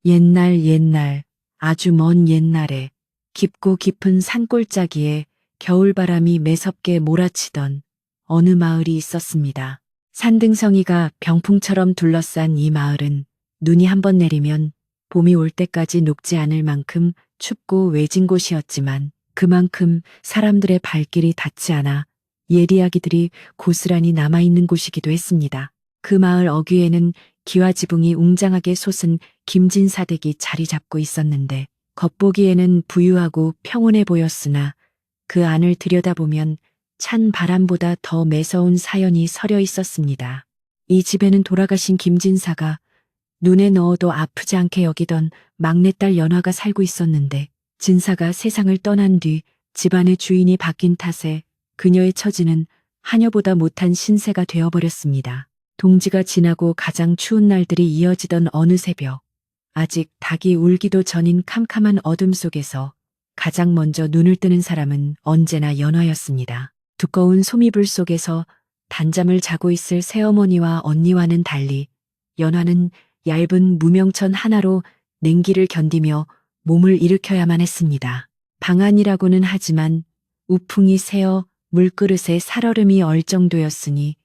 옛날 옛날 아주 먼 옛날에 깊고 깊은 산골짜기에 겨울바람이 매섭게 몰아치던 어느 마을이 있었습니다. 산등성이가 병풍처럼 둘러싼 이 마을은 눈이 한번 내리면 봄이 올 때까지 녹지 않을 만큼 춥고 외진 곳이었지만 그만큼 사람들의 발길이 닿지 않아 옛 이야기들이 고스란히 남아있는 곳이기도 했습니다. 그 마을 어귀에는 기와지붕이 웅장하게 솟은 김진사댁이 자리 잡고 있었는데 겉보기에는 부유하고 평온해 보였으나 그 안을 들여다보면 찬 바람보다 더 매서운 사연이 서려 있었습니다. 이 집에는 돌아가신 김진사가 눈에 넣어도 아프지 않게 여기던 막내딸 연화가 살고 있었는데 진사가 세상을 떠난 뒤 집안의 주인이 바뀐 탓에 그녀의 처지는 하녀보다 못한 신세가 되어버렸습니다. 동지가 지나고 가장 추운 날들이 이어지던 어느 새벽, 아직 닭이 울기도 전인 캄캄한 어둠 속에서 가장 먼저 눈을 뜨는 사람은 언제나 연화였습니다. 두꺼운 소미불 속에서 단잠을 자고 있을 새어머니와 언니와는 달리 연화는 얇은 무명천 하나로 냉기를 견디며 몸을 일으켜야만 했습니다. 방안이라고는 하지만 우풍이 새어 물그릇에 살얼음이 얼 정도였으니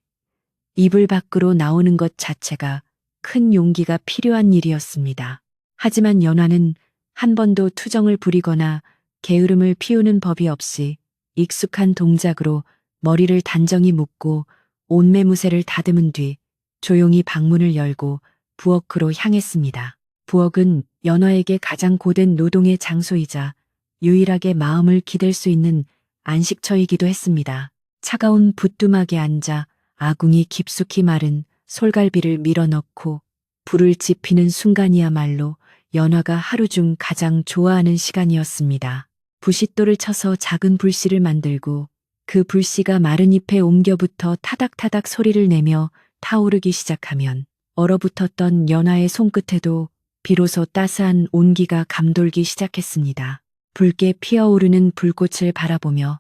이불 밖으로 나오는 것 자체가 큰 용기가 필요한 일이었습니다. 하지만 연화는 한 번도 투정을 부리거나 게으름을 피우는 법이 없이 익숙한 동작으로 머리를 단정히 묶고 옷매무새를 다듬은 뒤 조용히 방문을 열고 부엌으로 향했습니다. 부엌은 연화에게 가장 고된 노동의 장소이자 유일하게 마음을 기댈 수 있는 안식처이기도 했습니다. 차가운 부뚜막에 앉아 아궁이 깊숙이 마른 솔갈비를 밀어넣고 불을 지피는 순간이야말로 연화가 하루 중 가장 좋아하는 시간이었습니다. 부싯돌을 쳐서 작은 불씨를 만들고 그 불씨가 마른 잎에 옮겨붙어 타닥타닥 소리를 내며 타오르기 시작하면 얼어붙었던 연화의 손끝에도 비로소 따스한 온기가 감돌기 시작했습니다. 붉게 피어오르는 불꽃을 바라보며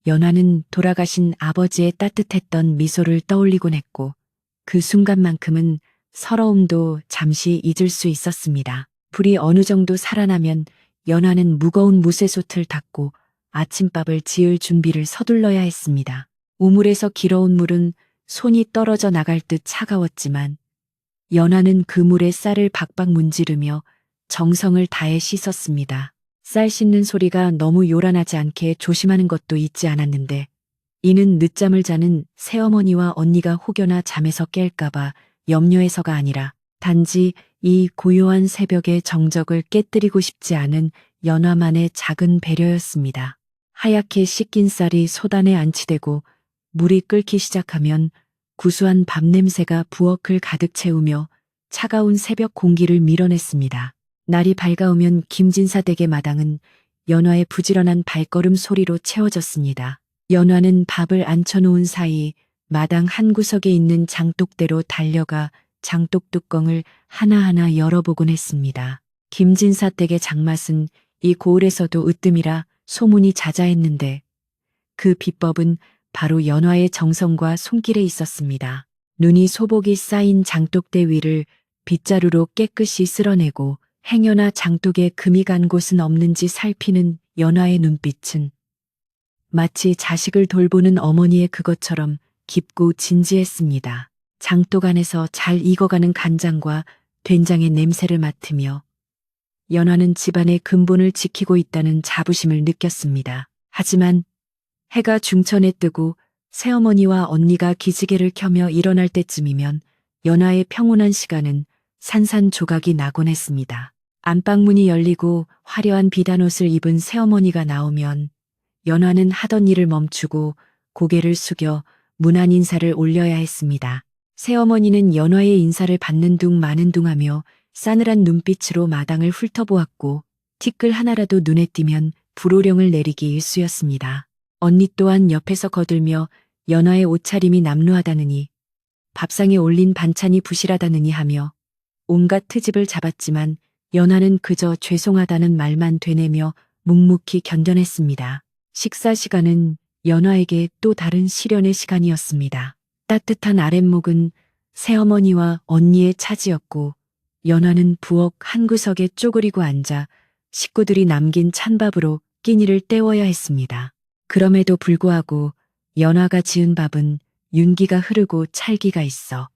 연화는 돌아가신 아버지의 따뜻했던 미소를 떠올리곤 했고 그 순간만큼은 서러움도 잠시 잊을 수 있었습니다. 불이 어느 정도 살아나면 연화는 무거운 무쇠솥을 닫고 아침밥을 지을 준비를 서둘러야 했습니다. 우물에서 길어온 물은 손이 떨어져 나갈 듯 차가웠지만 연화는 그 물에 쌀을 박박 문지르며 정성을 다해 씻었습니다. 쌀 씻는 소리가 너무 요란하지 않게 조심하는 것도 잊지 않았는데 이는 늦잠을 자는 새어머니와 언니가 혹여나 잠에서 깰까봐 염려해서가 아니라 단지 이 고요한 새벽의 정적을 깨뜨리고 싶지 않은 연화만의 작은 배려였습니다. 하얗게 씻긴 쌀이 소단에 안치되고 물이 끓기 시작하면 구수한 밥 냄새가 부엌을 가득 채우며 차가운 새벽 공기를 밀어냈습니다. 날이 밝아오면 김진사 댁의 마당은 연화의 부지런한 발걸음 소리로 채워졌습니다. 연화는 밥을 앉혀놓은 사이 마당 한 구석에 있는 장독대로 달려가 장독 뚜껑을 하나하나 열어보곤 했습니다. 김진사 댁의 장맛은 이 고을에서도 으뜸이라 소문이 자자했는데 그 비법은 바로 연화의 정성과 손길에 있었습니다. 눈이 소복이 쌓인 장독대 위를 빗자루로 깨끗이 쓸어내고 행여나 장독에 금이 간 곳은 없는지 살피는 연화의 눈빛은 마치 자식을 돌보는 어머니의 그것처럼 깊고 진지했습니다. 장독 안에서 잘 익어가는 간장과 된장의 냄새를 맡으며 연화는 집안의 근본을 지키고 있다는 자부심을 느꼈습니다. 하지만 해가 중천에 뜨고 새어머니와 언니가 기지개를 켜며 일어날 때쯤이면 연화의 평온한 시간은 산산조각이 나곤 했습니다. 안방문이 열리고 화려한 비단옷을 입은 새어머니가 나오면 연화는 하던 일을 멈추고 고개를 숙여 문안 인사를 올려야 했습니다. 새어머니는 연화의 인사를 받는 둥 마는 둥 하며 싸늘한 눈빛으로 마당을 훑어보았고 티끌 하나라도 눈에 띄면 불호령을 내리기 일쑤였습니다. 언니 또한 옆에서 거들며 연화의 옷차림이 남루하다느니 밥상에 올린 반찬이 부실하다느니 하며 온갖 트집을 잡았지만 연화는 그저 죄송하다는 말만 되뇌며 묵묵히 견뎌냈습니다. 식사 시간은 연화에게 또 다른 시련의 시간이었습니다. 따뜻한 아랫목은 새어머니와 언니의 차지였고 연화는 부엌 한 구석에 쪼그리고 앉아 식구들이 남긴 찬밥으로 끼니를 때워야 했습니다. 그럼에도 불구하고 연화가 지은 밥은 윤기가 흐르고 찰기가 있어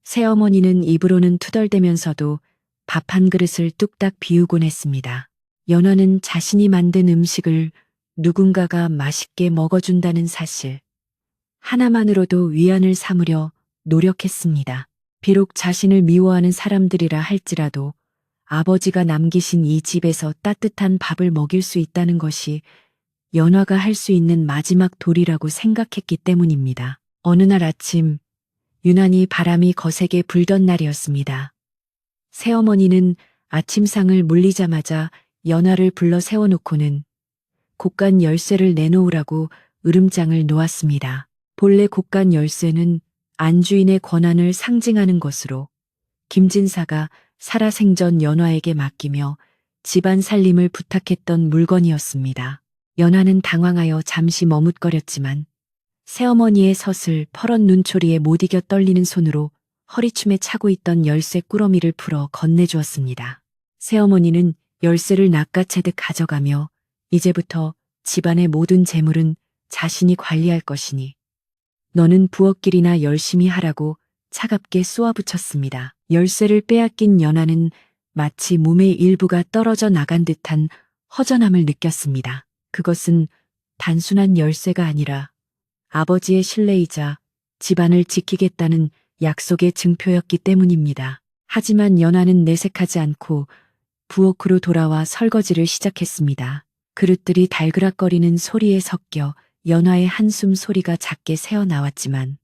새어머니는 입으로는 투덜대면서도 밥 한 그릇을 뚝딱 비우곤 했습니다. 연화는 자신이 만든 음식을 누군가가 맛있게 먹어준다는 사실 하나만으로도 위안을 삼으려 노력했습니다. 비록 자신을 미워하는 사람들이라 할지라도 아버지가 남기신 이 집에서 따뜻한 밥을 먹일 수 있다는 것이 연화가 할 수 있는 마지막 도리라고 생각했기 때문입니다. 어느 날 아침, 유난히 바람이 거세게 불던 날이었습니다. 새어머니는 아침상을 물리자마자 연화를 불러 세워놓고는 곡간 열쇠를 내놓으라고 으름장을 놓았습니다. 본래 곡간 열쇠는 안주인의 권한을 상징하는 것으로 김진사가 살아생전 연화에게 맡기며 집안 살림을 부탁했던 물건이었습니다. 연화는 당황하여 잠시 머뭇거렸지만 새어머니의 서슬 퍼런 눈초리에 못 이겨 떨리는 손으로 허리춤에 차고 있던 열쇠 꾸러미를 풀어 건네주었습니다. 새어머니는 열쇠를 낚아채듯 가져가며 이제부터 집안의 모든 재물은 자신이 관리할 것이니 너는 부엌길이나 열심히 하라고 차갑게 쏘아붙였습니다. 열쇠를 빼앗긴 연화는 마치 몸의 일부가 떨어져 나간 듯한 허전함을 느꼈습니다. 그것은 단순한 열쇠가 아니라 아버지의 신뢰이자 집안을 지키겠다는 약속의 증표였기 때문입니다. 하지만 연화는 내색하지 않고 부엌으로 돌아와 설거지를 시작했습니다. 그릇들이 달그락거리는 소리에 섞여 연화의 한숨 소리가 작게 새어나왔지만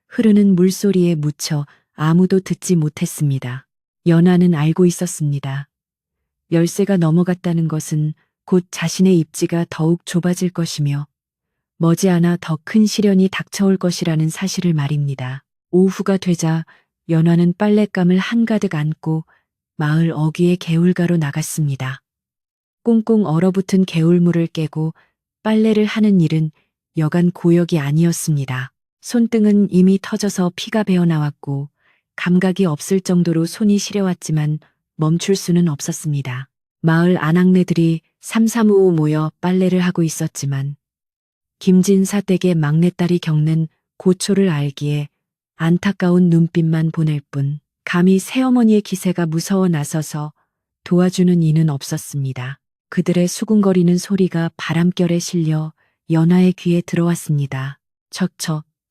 흐르는 물소리에 묻혀 아무도 듣지 못했습니다. 연화는 알고 있었습니다. 열쇠가 넘어갔다는 것은 곧 자신의 입지가 더욱 좁아질 것이며 머지않아 더 큰 시련이 닥쳐올 것이라는 사실을 말입니다. 오후가 되자 연화는 빨랫감을 한가득 안고 마을 어귀의 개울가로 나갔습니다. 꽁꽁 얼어붙은 개울물을 깨고 빨래를 하는 일은 여간 고역이 아니었습니다. 손등은 이미 터져서 피가 배어나왔고 감각이 없을 정도로 손이 시려왔지만 멈출 수는 없었습니다. 마을 아낙네들이 삼삼오오 모여 빨래를 하고 있었지만 김진사 댁의 막내딸이 겪는 고초를 알기에 안타까운 눈빛만 보낼 뿐 감히 새어머니의 기세가 무서워 나서서 도와주는 이는 없었습니다. 그들의 수군거리는 소리가 바람결에 실려 연화의 귀에 들어왔습니다.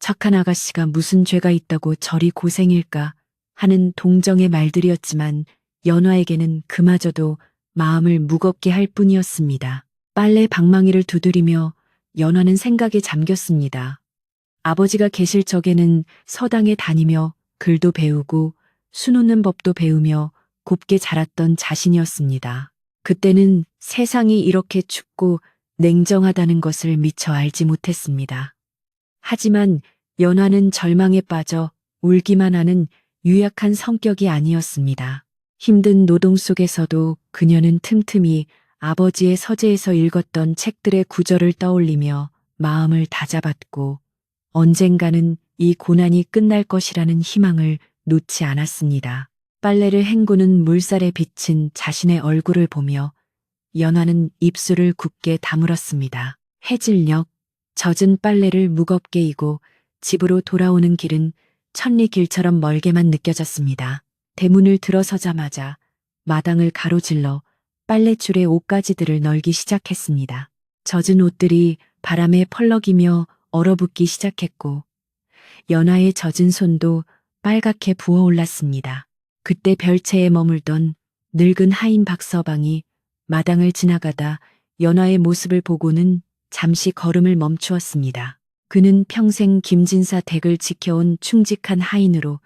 착한 아가씨가 무슨 죄가 있다고 저리 고생일까 하는 동정의 말들이었지만 연화에게는 그마저도 마음을 무겁게 할 뿐이었습니다. 빨래 방망이를 두드리며 연화는 생각에 잠겼습니다. 아버지가 계실 적에는 서당에 다니며 글도 배우고 수놓는 법도 배우며 곱게 자랐던 자신이었습니다. 그때는 세상이 이렇게 춥고 냉정하다는 것을 미처 알지 못했습니다. 하지만 연화는 절망에 빠져 울기만 하는 유약한 성격이 아니었습니다. 힘든 노동 속에서도 그녀는 틈틈이 아버지의 서재에서 읽었던 책들의 구절을 떠올리며 마음을 다잡았고 언젠가는 이 고난이 끝날 것이라는 희망을 놓지 않았습니다. 빨래를 헹구는 물살에 비친 자신의 얼굴을 보며 연화는 입술을 굳게 다물었습니다. 해질녘 젖은 빨래를 무겁게 이고 집으로 돌아오는 길은 천리길처럼 멀게만 느껴졌습니다. 대문을 들어서자마자 마당을 가로질러 빨랫줄에 옷가지들을 널기 시작했습니다. 젖은 옷들이 바람에 펄럭이며 얼어붙기 시작했고 연화의 젖은 손도 빨갛게 부어올랐습니다. 그때 별채에 머물던 늙은 하인 박서방이 마당을 지나가다 연화의 모습을 보고는 잠시 걸음을 멈추었습니다. 그는 평생 김진사 댁을 지켜온 충직한 하인으로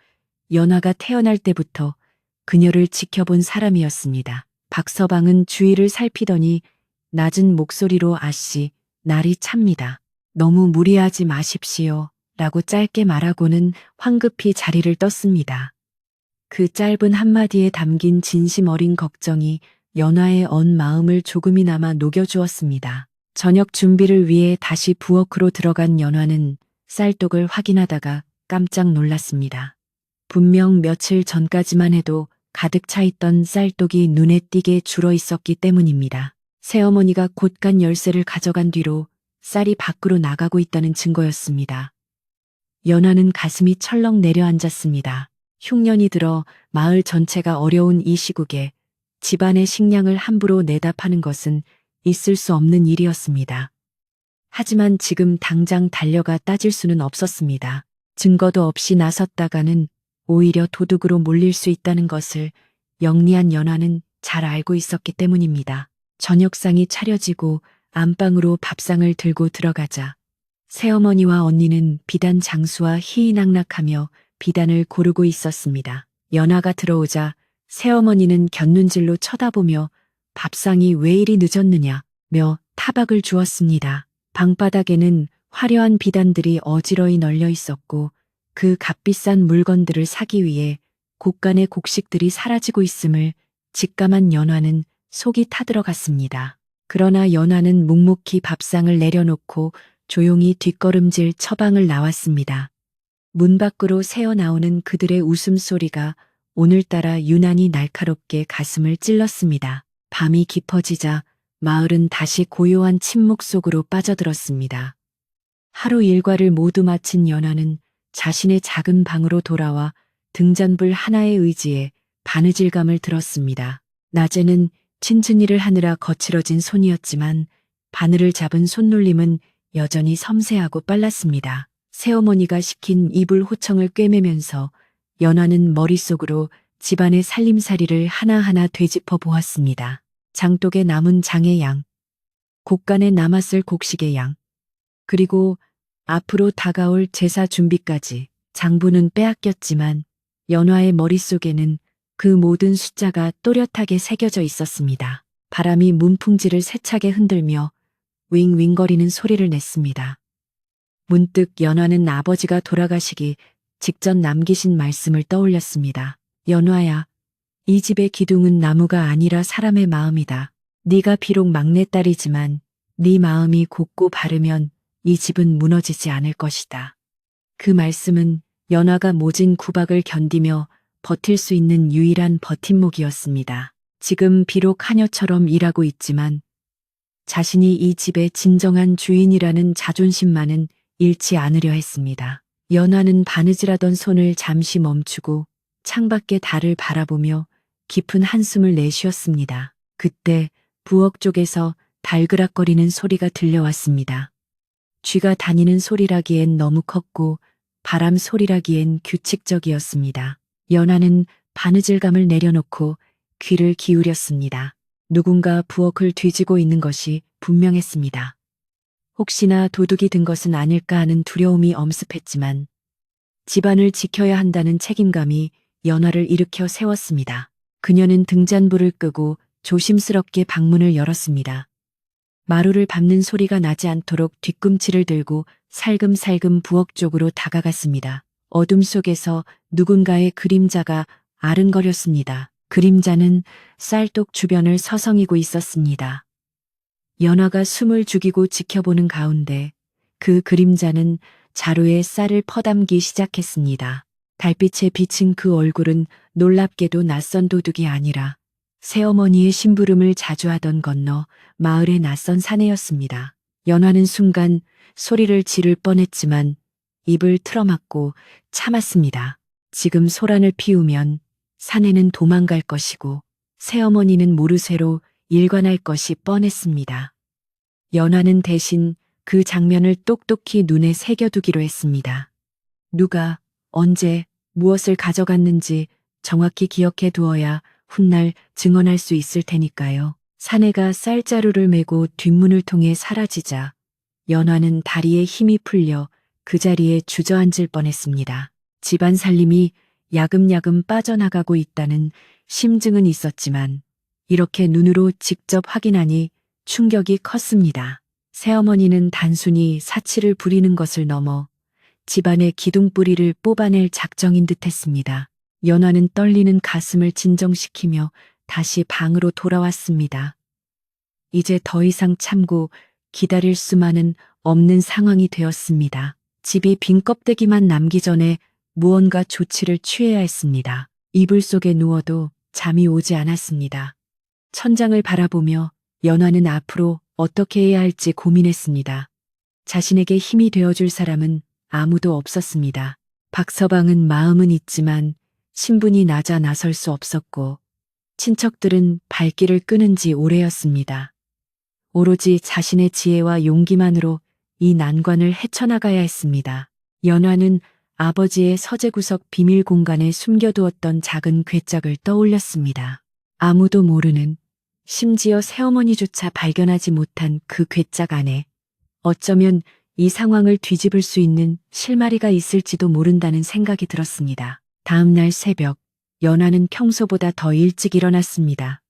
연화가 태어날 때부터 그녀를 지켜본 사람이었습니다. 박서방은 주위를 살피더니 낮은 목소리로 아씨, 날이 찹니다. 너무 무리하지 마십시오. 라고 짧게 말하고는 황급히 자리를 떴습니다. 그 짧은 한마디에 담긴 진심 어린 걱정이 연화의 언 마음을 조금이나마 녹여주었습니다. 저녁 준비를 위해 다시 부엌으로 들어간 연화는 쌀독을 확인하다가 깜짝 놀랐습니다. 분명 며칠 전까지만 해도 가득 차 있던 쌀독이 눈에 띄게 줄어 있었기 때문입니다. 새어머니가 곳간 열쇠를 가져간 뒤로 쌀이 밖으로 나가고 있다는 증거였습니다. 연화는 가슴이 철렁 내려앉았습니다. 흉년이 들어 마을 전체가 어려운 이 시국에 집안의 식량을 함부로 내다 파는 것은 있을 수 없는 일이었습니다. 하지만 지금 당장 달려가 따질 수는 없었습니다. 증거도 없이 나섰다가는 오히려 도둑으로 몰릴 수 있다는 것을 영리한 연화는 잘 알고 있었기 때문입니다. 저녁상이 차려지고 안방으로 밥상을 들고 들어가자 새어머니와 언니는 비단 장수와 희희낙낙하며 비단을 고르고 있었습니다. 연화가 들어오자 새어머니는 곁눈질로 쳐다보며 밥상이 왜 이리 늦었느냐며 타박을 주었습니다. 방바닥에는 화려한 비단들이 어지러이 널려 있었고 그 값비싼 물건들을 사기 위해 곳간의 곡식들이 사라지고 있음을 직감한 연화는 속이 타들어갔습니다. 그러나 연화는 묵묵히 밥상을 내려놓고 조용히 뒷걸음질 처방을 나왔습니다. 문 밖으로 새어나오는 그들의 웃음소리가 오늘따라 유난히 날카롭게 가슴을 찔렀습니다. 밤이 깊어지자 마을은 다시 고요한 침묵 속으로 빠져들었습니다. 하루 일과를 모두 마친 연화는 자신의 작은 방으로 돌아와 등잔불 하나에 의지해 바느질감을 들었습니다. 낮에는 친친일을 하느라 거칠어진 손이었지만 바늘을 잡은 손놀림은 여전히 섬세하고 빨랐습니다. 새어머니가 시킨 이불 호청을 꿰매면서 연화는 머릿속으로 집안의 살림살이를 하나하나 되짚어 보았습니다. 장독에 남은 장의 양, 곡간에 남았을 곡식의 양, 그리고 앞으로 다가올 제사 준비까지. 장부는 빼앗겼지만 연화의 머릿속에는 그 모든 숫자가 또렷하게 새겨져 있었습니다. 바람이 문풍지를 세차게 흔들며 윙윙거리는 소리를 냈습니다. 문득 연화는 아버지가 돌아가시기 직전 남기신 말씀을 떠올렸습니다. 연화야, 이 집의 기둥은 나무가 아니라 사람의 마음이다. 네가 비록 막내딸이지만 네 마음이 곧고 바르면 이 집은 무너지지 않을 것이다. 그 말씀은 연화가 모진 구박을 견디며 버틸 수 있는 유일한 버팀목이었습니다. 지금 비록 하녀처럼 일하고 있지만 자신이 이 집의 진정한 주인이라는 자존심만은 잃지 않으려 했습니다. 연화는 바느질하던 손을 잠시 멈추고 창밖의 달을 바라보며 깊은 한숨을 내쉬었습니다. 그때 부엌 쪽에서 달그락거리는 소리가 들려왔습니다. 쥐가 다니는 소리라기엔 너무 컸고 바람 소리라기엔 규칙적이었습니다. 연화는 바느질감을 내려놓고 귀를 기울였습니다. 누군가 부엌을 뒤지고 있는 것이 분명했습니다. 혹시나 도둑이 든 것은 아닐까 하는 두려움이 엄습했지만 집안을 지켜야 한다는 책임감이 연화를 일으켜 세웠습니다. 그녀는 등잔불을 끄고 조심스럽게 방문을 열었습니다. 마루를 밟는 소리가 나지 않도록 뒤꿈치를 들고 살금살금 부엌 쪽으로 다가갔습니다. 어둠 속에서 누군가의 그림자가 아른거렸습니다. 그림자는 쌀독 주변을 서성이고 있었습니다. 연화가 숨을 죽이고 지켜보는 가운데 그 그림자는 자루에 쌀을 퍼담기 시작했습니다. 달빛에 비친 그 얼굴은 놀랍게도 낯선 도둑이 아니라 새어머니의 심부름을 자주 하던 건너 마을의 낯선 사내였습니다. 연화는 순간 소리를 지를 뻔했지만 입을 틀어막고 참았습니다. 지금 소란을 피우면 사내는 도망갈 것이고 새어머니는 모르쇠로 일관할 것이 뻔했습니다. 연화는 대신 그 장면을 똑똑히 눈에 새겨두기로 했습니다. 누가, 언제, 무엇을 가져갔는지 정확히 기억해 두어야 훗날 증언할 수 있을 테니까요. 사내가 쌀자루를 메고 뒷문을 통해 사라지자 연화는 다리에 힘이 풀려 그 자리에 주저앉을 뻔했습니다. 집안 살림이 야금야금 빠져나가고 있다는 심증은 있었지만 이렇게 눈으로 직접 확인하니 충격이 컸습니다. 새어머니는 단순히 사치를 부리는 것을 넘어 집안의 기둥뿌리를 뽑아낼 작정인 듯했습니다. 연화는 떨리는 가슴을 진정시키며 다시 방으로 돌아왔습니다. 이제 더 이상 참고 기다릴 수만은 없는 상황이 되었습니다. 집이 빈 껍데기만 남기 전에 무언가 조치를 취해야 했습니다. 이불 속에 누워도 잠이 오지 않았습니다. 천장을 바라보며 연화는 앞으로 어떻게 해야 할지 고민했습니다. 자신에게 힘이 되어줄 사람은 아무도 없었습니다. 박서방은 마음은 있지만 신분이 낮아 나설 수 없었고 친척들은 발길을 끄는 지 오래였습니다. 오로지 자신의 지혜와 용기만으로 이 난관을 헤쳐나가야 했습니다. 연화는 아버지의 서재구석 비밀 공간에 숨겨두었던 작은 괴짝을 떠올렸습니다. 아무도 모르는, 심지어 새어머니조차 발견하지 못한 그 괴짝 안에 어쩌면 이 상황을 뒤집을 수 있는 실마리가 있을지도 모른다는 생각이 들었습니다. 다음 날 새벽, 연화는 평소보다 더 일찍 일어났습니다.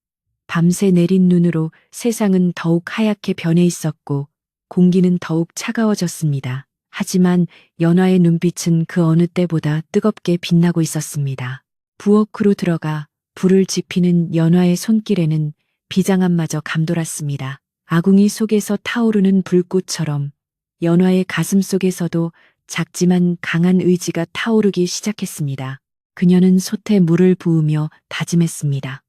밤새 내린 눈으로 세상은 더욱 하얗게 변해 있었고 공기는 더욱 차가워졌습니다. 하지만 연화의 눈빛은 그 어느 때보다 뜨겁게 빛나고 있었습니다. 부엌으로 들어가 불을 지피는 연화의 손길에는 비장함마저 감돌았습니다. 아궁이 속에서 타오르는 불꽃처럼 연화의 가슴 속에서도 작지만 강한 의지가 타오르기 시작했습니다. 그녀는 솥에 물을 부으며 다짐했습니다.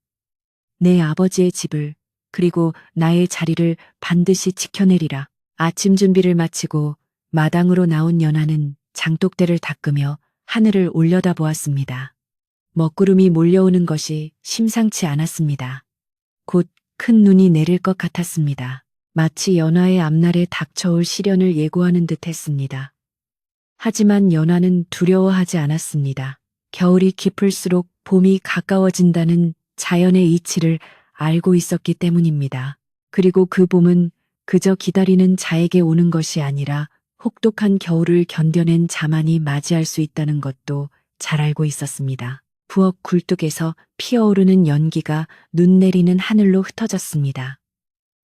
내 아버지의 집을, 그리고 나의 자리를 반드시 지켜내리라. 아침 준비를 마치고 마당으로 나온 연화는 장독대를 닦으며 하늘을 올려다보았습니다. 먹구름이 몰려오는 것이 심상치 않았습니다. 곧 큰 눈이 내릴 것 같았습니다. 마치 연화의 앞날에 닥쳐올 시련을 예고하는 듯 했습니다. 하지만 연화는 두려워하지 않았습니다. 겨울이 깊을수록 봄이 가까워진다는 자연의 이치를 알고 있었기 때문입니다. 그리고 그 봄은 그저 기다리는 자에게 오는 것이 아니라 혹독한 겨울을 견뎌낸 자만이 맞이할 수 있다는 것도 잘 알고 있었습니다. 부엌 굴뚝에서 피어오르는 연기가 눈 내리는 하늘로 흩어졌습니다.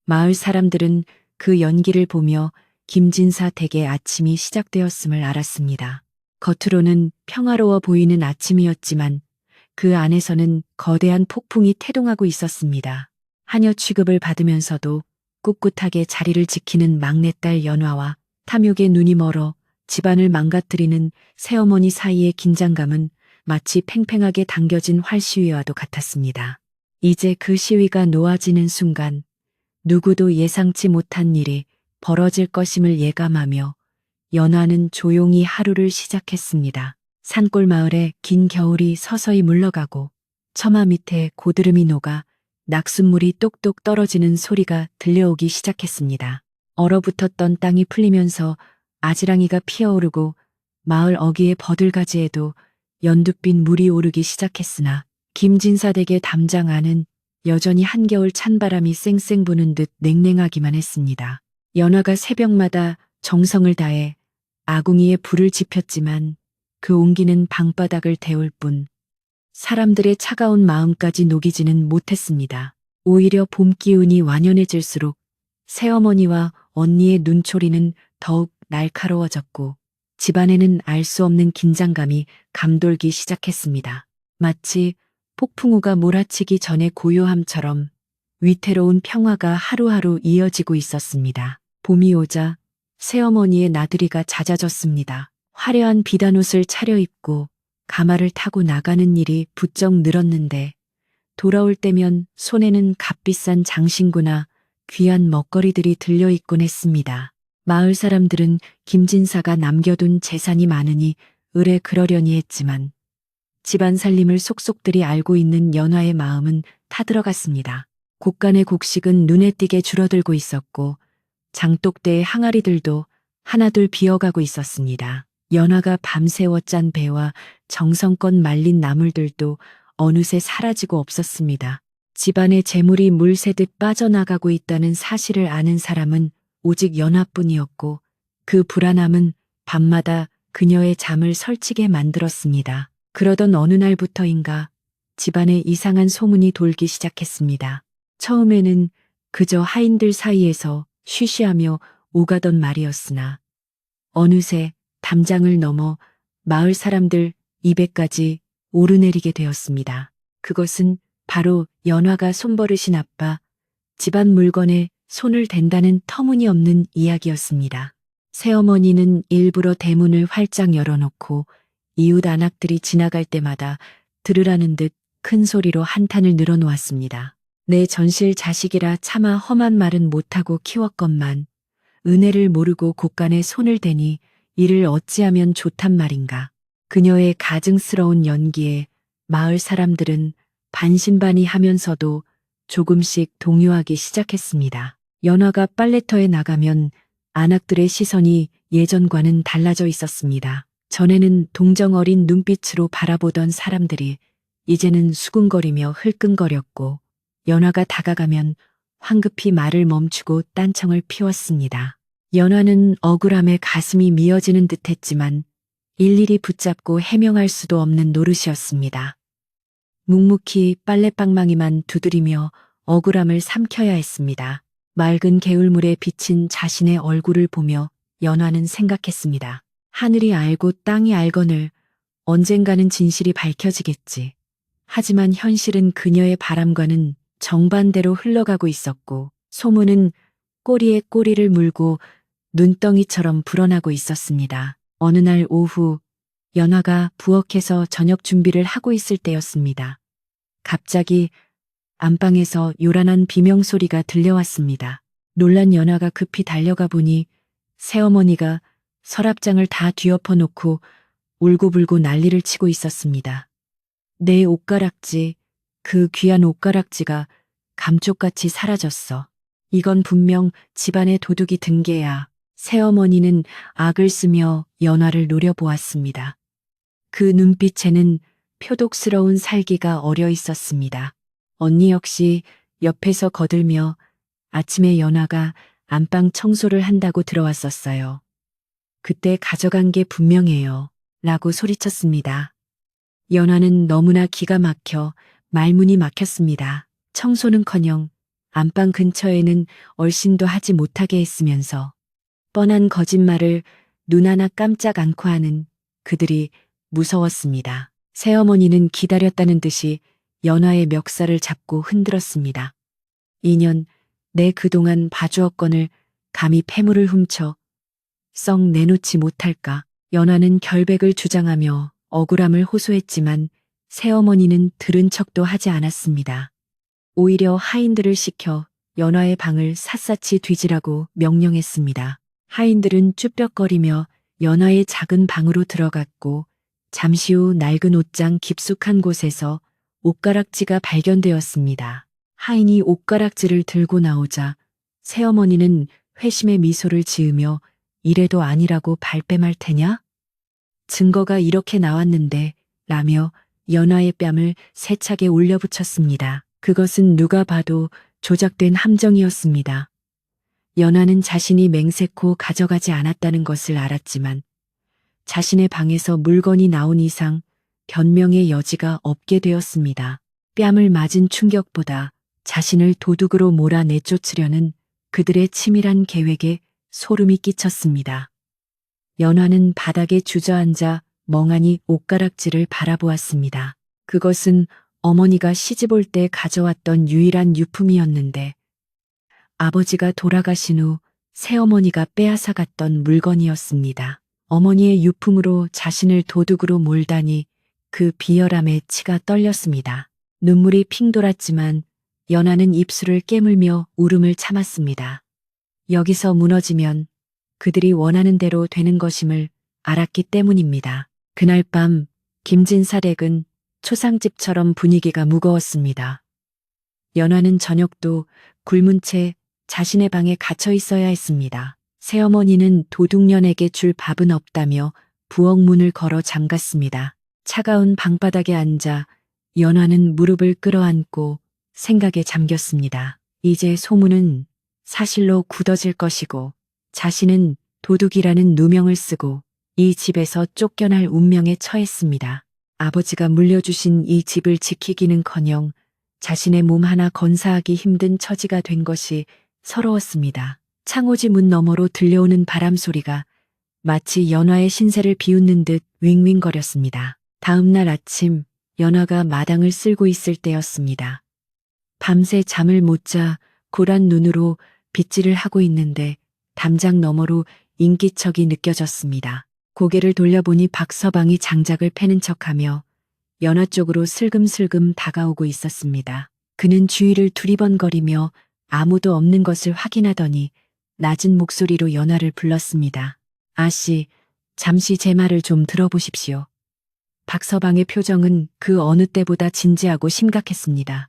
마을 사람들은 그 연기를 보며 김진사 댁의 아침이 시작되었음을 알았습니다. 겉으로는 평화로워 보이는 아침이었지만 그 안에서는 거대한 폭풍이 태동하고 있었습니다. 하녀 취급을 받으면서도 꿋꿋하게 자리를 지키는 막내딸 연화와 탐욕에 눈이 멀어 집안을 망가뜨리는 새어머니 사이의 긴장감은 마치 팽팽하게 당겨진 활시위와도 같았습니다. 이제 그 시위가 놓아지는 순간 누구도 예상치 못한 일이 벌어질 것임을 예감하며 연화는 조용히 하루를 시작했습니다. 산골 마을에 긴 겨울이 서서히 물러가고 처마 밑에 고드름이 녹아 낙숫물이 똑똑 떨어지는 소리가 들려오기 시작했습니다. 얼어붙었던 땅이 풀리면서 아지랑이가 피어오르고 마을 어귀의 버들가지에도 연두빛 물이 오르기 시작했으나 김진사 댁의 담장 안은 여전히 한겨울 찬바람이 쌩쌩 부는 듯 냉랭하기만 했습니다. 연화가 새벽마다 정성을 다해 아궁이에 불을 지폈지만 그 온기는 방바닥을 데울 뿐 사람들의 차가운 마음까지 녹이지는 못했습니다. 오히려 봄 기운이 완연해질수록 새어머니와 언니의 눈초리는 더욱 날카로워졌고 집안에는 알 수 없는 긴장감이 감돌기 시작했습니다. 마치 폭풍우가 몰아치기 전의 고요함처럼 위태로운 평화가 하루하루 이어지고 있었습니다. 봄이 오자 새어머니의 나들이가 잦아졌습니다. 화려한 비단옷을 차려입고 가마를 타고 나가는 일이 부쩍 늘었는데 돌아올 때면 손에는 값비싼 장신구나 귀한 먹거리들이 들려있곤 했습니다. 마을 사람들은 김진사가 남겨둔 재산이 많으니 의뢰 그러려니 했지만 집안 살림을 속속들이 알고 있는 연화의 마음은 타들어갔습니다. 곡간의 곡식은 눈에 띄게 줄어들고 있었고 장독대의 항아리들도 하나둘 비어가고 있었습니다. 연화가 밤새워 짠 배와 정성껏 말린 나물들도 어느새 사라지고 없었습니다. 집안의 재물이 물새듯 빠져나가고 있다는 사실을 아는 사람은 오직 연화뿐이었고 그 불안함은 밤마다 그녀의 잠을 설치게 만들었습니다. 그러던 어느 날부터인가 집안에 이상한 소문이 돌기 시작했습니다. 처음에는 그저 하인들 사이에서 쉬쉬하며 오가던 말이었으나 어느새 담장을 넘어 마을 사람들 입에까지 오르내리게 되었습니다. 그것은 바로 연화가 손버릇이 나빠 집안 물건에 손을 댄다는 터무니없는 이야기였습니다. 새어머니는 일부러 대문을 활짝 열어놓고 이웃 안악들이 지나갈 때마다 들으라는 듯 큰 소리로 한탄을 늘어놓았습니다. 내 전실 자식이라 차마 험한 말은 못하고 키웠건만 은혜를 모르고 곳간에 손을 대니 이를 어찌하면 좋단 말인가. 그녀의 가증스러운 연기에 마을 사람들은 반신반의하면서도 조금씩 동요하기 시작했습니다. 연화가 빨래터에 나가면 안악들의 시선이 예전과는 달라져 있었습니다. 전에는 동정 어린 눈빛으로 바라보던 사람들이 이제는 수군거리며 흘끈거렸고 연화가 다가가면 황급히 말을 멈추고 딴청을 피웠습니다. 연화는 억울함에 가슴이 미어지는 듯했지만 일일이 붙잡고 해명할 수도 없는 노릇이었습니다. 묵묵히 빨래방망이만 두드리며 억울함을 삼켜야 했습니다. 맑은 개울물에 비친 자신의 얼굴을 보며 연화는 생각했습니다. 하늘이 알고 땅이 알거늘 언젠가는 진실이 밝혀지겠지. 하지만 현실은 그녀의 바람과는 정반대로 흘러가고 있었고 소문은 꼬리에 꼬리를 물고 눈덩이처럼 불어나고 있었습니다. 어느 날 오후 연화가 부엌에서 저녁 준비를 하고 있을 때였습니다. 갑자기 안방에서 요란한 비명소리가 들려왔습니다. 놀란 연화가 급히 달려가 보니 새어머니가 서랍장을 다 뒤엎어 놓고 울고불고 난리를 치고 있었습니다. 내 옷가락지, 그 귀한 옷가락지가 감쪽같이 사라졌어. 이건 분명 집안의 도둑이 든 게야. 새어머니는 악을 쓰며 연화를 노려보았습니다. 그 눈빛에는 표독스러운 살기가 어려 있었습니다. 언니 역시 옆에서 거들며 아침에 연화가 안방 청소를 한다고 들어왔었어요. 그때 가져간 게 분명해요. 라고 소리쳤습니다. 연화는 너무나 기가 막혀 말문이 막혔습니다. 청소는커녕 안방 근처에는 얼씬도 하지 못하게 했으면서 뻔한 거짓말을 눈 하나 깜짝 않고 하는 그들이 무서웠습니다. 새어머니는 기다렸다는 듯이 연화의 멱살을 잡고 흔들었습니다. 2년 내 그동안 봐주었건을 감히 폐물을 훔쳐 썩 내놓지 못할까. 연화는 결백을 주장하며 억울함을 호소했지만 새어머니는 들은 척도 하지 않았습니다. 오히려 하인들을 시켜 연화의 방을 샅샅이 뒤지라고 명령했습니다. 하인들은 쭈뼛거리며 연화의 작은 방으로 들어갔고 잠시 후 낡은 옷장 깊숙한 곳에서 옷가락지가 발견되었습니다. 하인이 옷가락지를 들고 나오자 새어머니는 회심의 미소를 지으며 이래도 아니라고 발뺌할 테냐? 증거가 이렇게 나왔는데 라며 연화의 뺨을 세차게 올려붙였습니다. 그것은 누가 봐도 조작된 함정이었습니다. 연화는 자신이 맹세코 가져가지 않았다는 것을 알았지만 자신의 방에서 물건이 나온 이상 변명의 여지가 없게 되었습니다. 뺨을 맞은 충격보다 자신을 도둑으로 몰아 내쫓으려는 그들의 치밀한 계획에 소름이 끼쳤습니다. 연화는 바닥에 주저앉아 멍하니 옷가락지를 바라보았습니다. 그것은 어머니가 시집올 때 가져왔던 유일한 유품이었는데 아버지가 돌아가신 후 새어머니가 빼앗아 갔던 물건이었습니다. 어머니의 유품으로 자신을 도둑으로 몰다니 그 비열함에 치가 떨렸습니다. 눈물이 핑 돌았지만 연화는 입술을 깨물며 울음을 참았습니다. 여기서 무너지면 그들이 원하는 대로 되는 것임을 알았기 때문입니다. 그날 밤 김진사 댁은 초상집처럼 분위기가 무거웠습니다. 연화는 저녁도 굶은 채 자신의 방에 갇혀 있어야 했습니다. 새어머니는 도둑년에게 줄 밥은 없다며 부엌 문을 걸어 잠갔습니다. 차가운 방바닥에 앉아 연화는 무릎을 끌어안고 생각에 잠겼습니다. 이제 소문은 사실로 굳어질 것이고 자신은 도둑이라는 누명을 쓰고 이 집에서 쫓겨날 운명에 처했습니다. 아버지가 물려주신 이 집을 지키기는커녕 자신의 몸 하나 건사하기 힘든 처지가 된 것이 서러웠습니다. 창호지 문 너머로 들려오는 바람 소리가 마치 연화의 신세를 비웃는 듯 윙윙거렸습니다. 다음 날 아침 연화가 마당을 쓸고 있을 때였습니다. 밤새 잠을 못 자 고란 눈으로 빗질을 하고 있는데 담장 너머로 인기척이 느껴졌습니다. 고개를 돌려보니 박서방이 장작을 패는 척하며 연화 쪽으로 슬금슬금 다가오고 있었습니다. 그는 주위를 두리번거리며 아무도 없는 것을 확인하더니 낮은 목소리로 연화를 불렀습니다. 아씨, 잠시 제 말을 좀 들어보십시오. 박서방의 표정은 그 어느 때보다 진지하고 심각했습니다.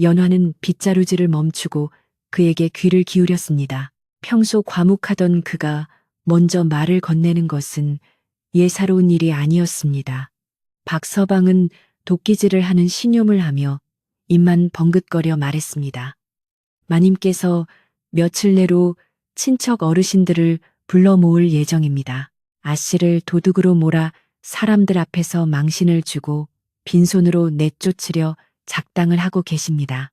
연화는 빗자루질을 멈추고 그에게 귀를 기울였습니다. 평소 과묵하던 그가 먼저 말을 건네는 것은 예사로운 일이 아니었습니다. 박서방은 도끼질을 하는 신용을 하며 입만 벙긋거려 말했습니다. 마님께서 며칠 내로 친척 어르신들을 불러 모을 예정입니다. 아씨를 도둑으로 몰아 사람들 앞에서 망신을 주고 빈손으로 내쫓으려 작당을 하고 계십니다.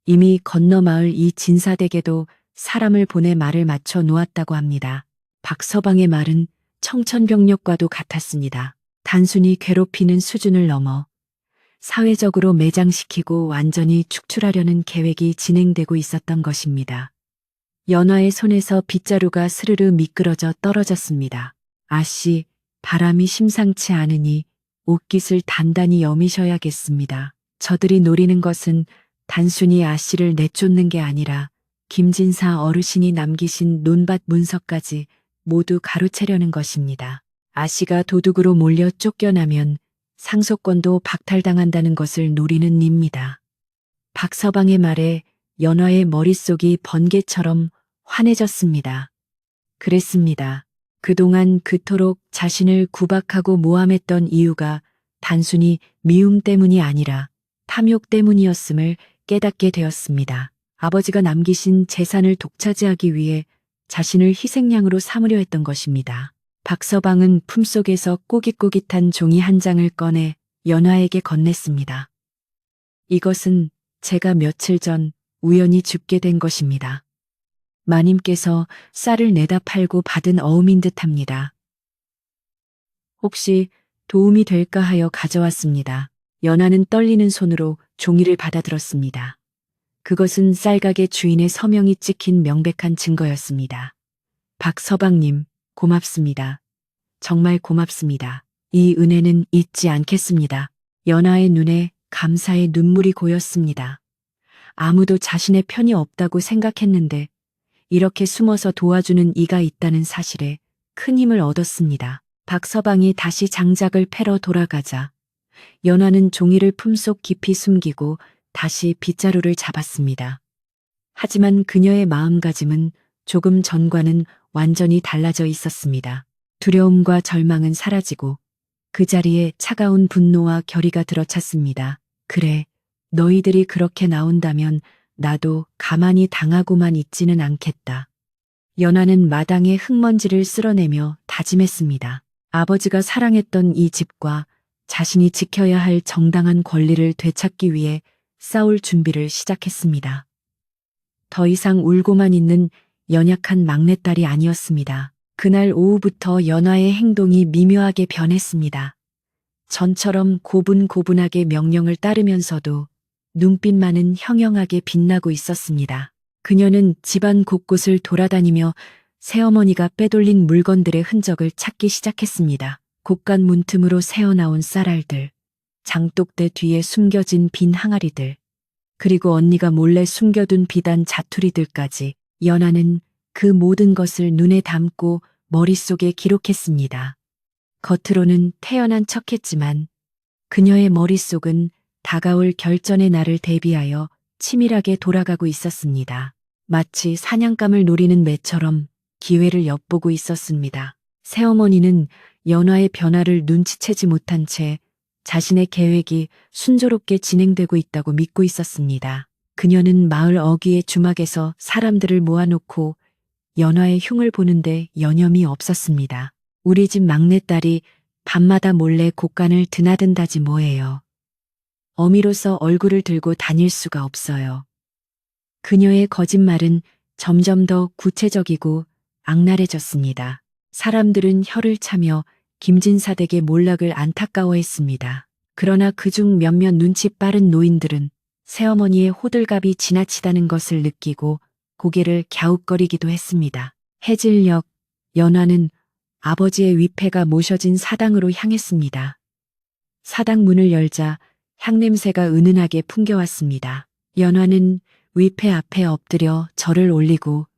이미 건너 마을 이 진사댁에도 사람을 보내 말을 맞춰 놓았다고 합니다. 박서방의 말은 청천벽력과도 같았습니다. 단순히 괴롭히는 수준을 넘어 사회적으로 매장시키고 완전히 축출하려는 계획이 진행되고 있었던 것입니다. 연화의 손에서 빗자루가 스르르 미끄러져 떨어졌습니다. 아씨, 바람이 심상치 않으니 옷깃을 단단히 여미셔야겠습니다. 저들이 노리는 것은 단순히 아씨를 내쫓는 게 아니라 김진사 어르신이 남기신 논밭 문서까지 모두 가로채려는 것입니다. 아씨가 도둑으로 몰려 쫓겨나면 상속권도 박탈당한다는 것을 노리는 입니다. 박서방의 말에 연화의 머릿속이 번개처럼 환해졌습니다. 그랬습니다. 그동안 그토록 자신을 구박하고 모함했던 이유가 단순히 미움 때문이 아니라 탐욕 때문이었음을 깨닫게 되었습니다. 아버지가 남기신 재산을 독차지하기 위해 자신을 희생양으로 삼으려 했던 것입니다. 박서방은 품속에서 꼬깃꼬깃한 종이 한 장을 꺼내 연화에게 건넸습니다. 이것은 제가 며칠 전 우연히 줍게 된 것입니다. 마님께서 쌀을 내다 팔고 받은 어음인 듯합니다. 혹시 도움이 될까 하여 가져왔습니다. 연화는 떨리는 손으로 종이를 받아들었습니다. 그것은 쌀가게 주인의 서명이 찍힌 명백한 증거였습니다. 박서방님, 고맙습니다. 정말 고맙습니다. 이 은혜는 잊지 않겠습니다. 연화의 눈에 감사의 눈물이 고였습니다. 아무도 자신의 편이 없다고 생각했는데 이렇게 숨어서 도와주는 이가 있다는 사실에 큰 힘을 얻었습니다. 박서방이 다시 장작을 패러 돌아가자 연화는 종이를 품속 깊이 숨기고 다시 빗자루를 잡았습니다. 하지만 그녀의 마음가짐은 조금 전과는 완전히 달라져 있었습니다. 두려움과 절망은 사라지고 그 자리에 차가운 분노와 결의가 들어찼습니다. 그래, 너희들이 그렇게 나온다면 나도 가만히 당하고만 있지는 않겠다. 연화는 마당에 흙먼지를 쓸어내며 다짐했습니다. 아버지가 사랑했던 이 집과 자신이 지켜야 할 정당한 권리를 되찾기 위해 싸울 준비를 시작했습니다. 더 이상 울고만 있는 연약한 막내딸이 아니었습니다. 그날 오후부터 연화의 행동이 미묘하게 변했습니다. 전처럼 고분고분하게 명령을 따르면서도 눈빛만은 형형하게 빛나고 있었습니다. 그녀는 집안 곳곳을 돌아다니며 새어머니가 빼돌린 물건들의 흔적을 찾기 시작했습니다. 곳간 문틈으로 새어나온 쌀알들, 장독대 뒤에 숨겨진 빈 항아리들, 그리고 언니가 몰래 숨겨둔 비단 자투리들까지 연화는 그 모든 것을 눈에 담고 머릿속에 기록했습니다. 겉으로는 태연한 척했지만 그녀의 머릿속은 다가올 결전의 날을 대비하여 치밀하게 돌아가고 있었습니다. 마치 사냥감을 노리는 매처럼 기회를 엿보고 있었습니다. 새어머니는 연화의 변화를 눈치채지 못한 채 자신의 계획이 순조롭게 진행되고 있다고 믿고 있었습니다. 그녀는 마을 어귀의 주막에서 사람들을 모아놓고 연화의 흉을 보는데 여념이 없었습니다. 우리 집 막내딸이 밤마다 몰래 곳간을 드나든다지 뭐예요. 어미로서 얼굴을 들고 다닐 수가 없어요. 그녀의 거짓말은 점점 더 구체적이고 악랄해졌습니다. 사람들은 혀를 차며 김진사댁의 몰락을 안타까워했습니다. 그러나 그중 몇몇 눈치 빠른 노인들은 새어머니의 호들갑이 지나치다는 것을 느끼고 고개를 갸웃거리기도 했습니다. 해질녘 연화는 아버지의 위패가 모셔진 사당으로 향했습니다. 사당 문을 열자 향냄새가 은은하게 풍겨왔습니다. 연화는 위패 앞에 엎드려 절을 올리고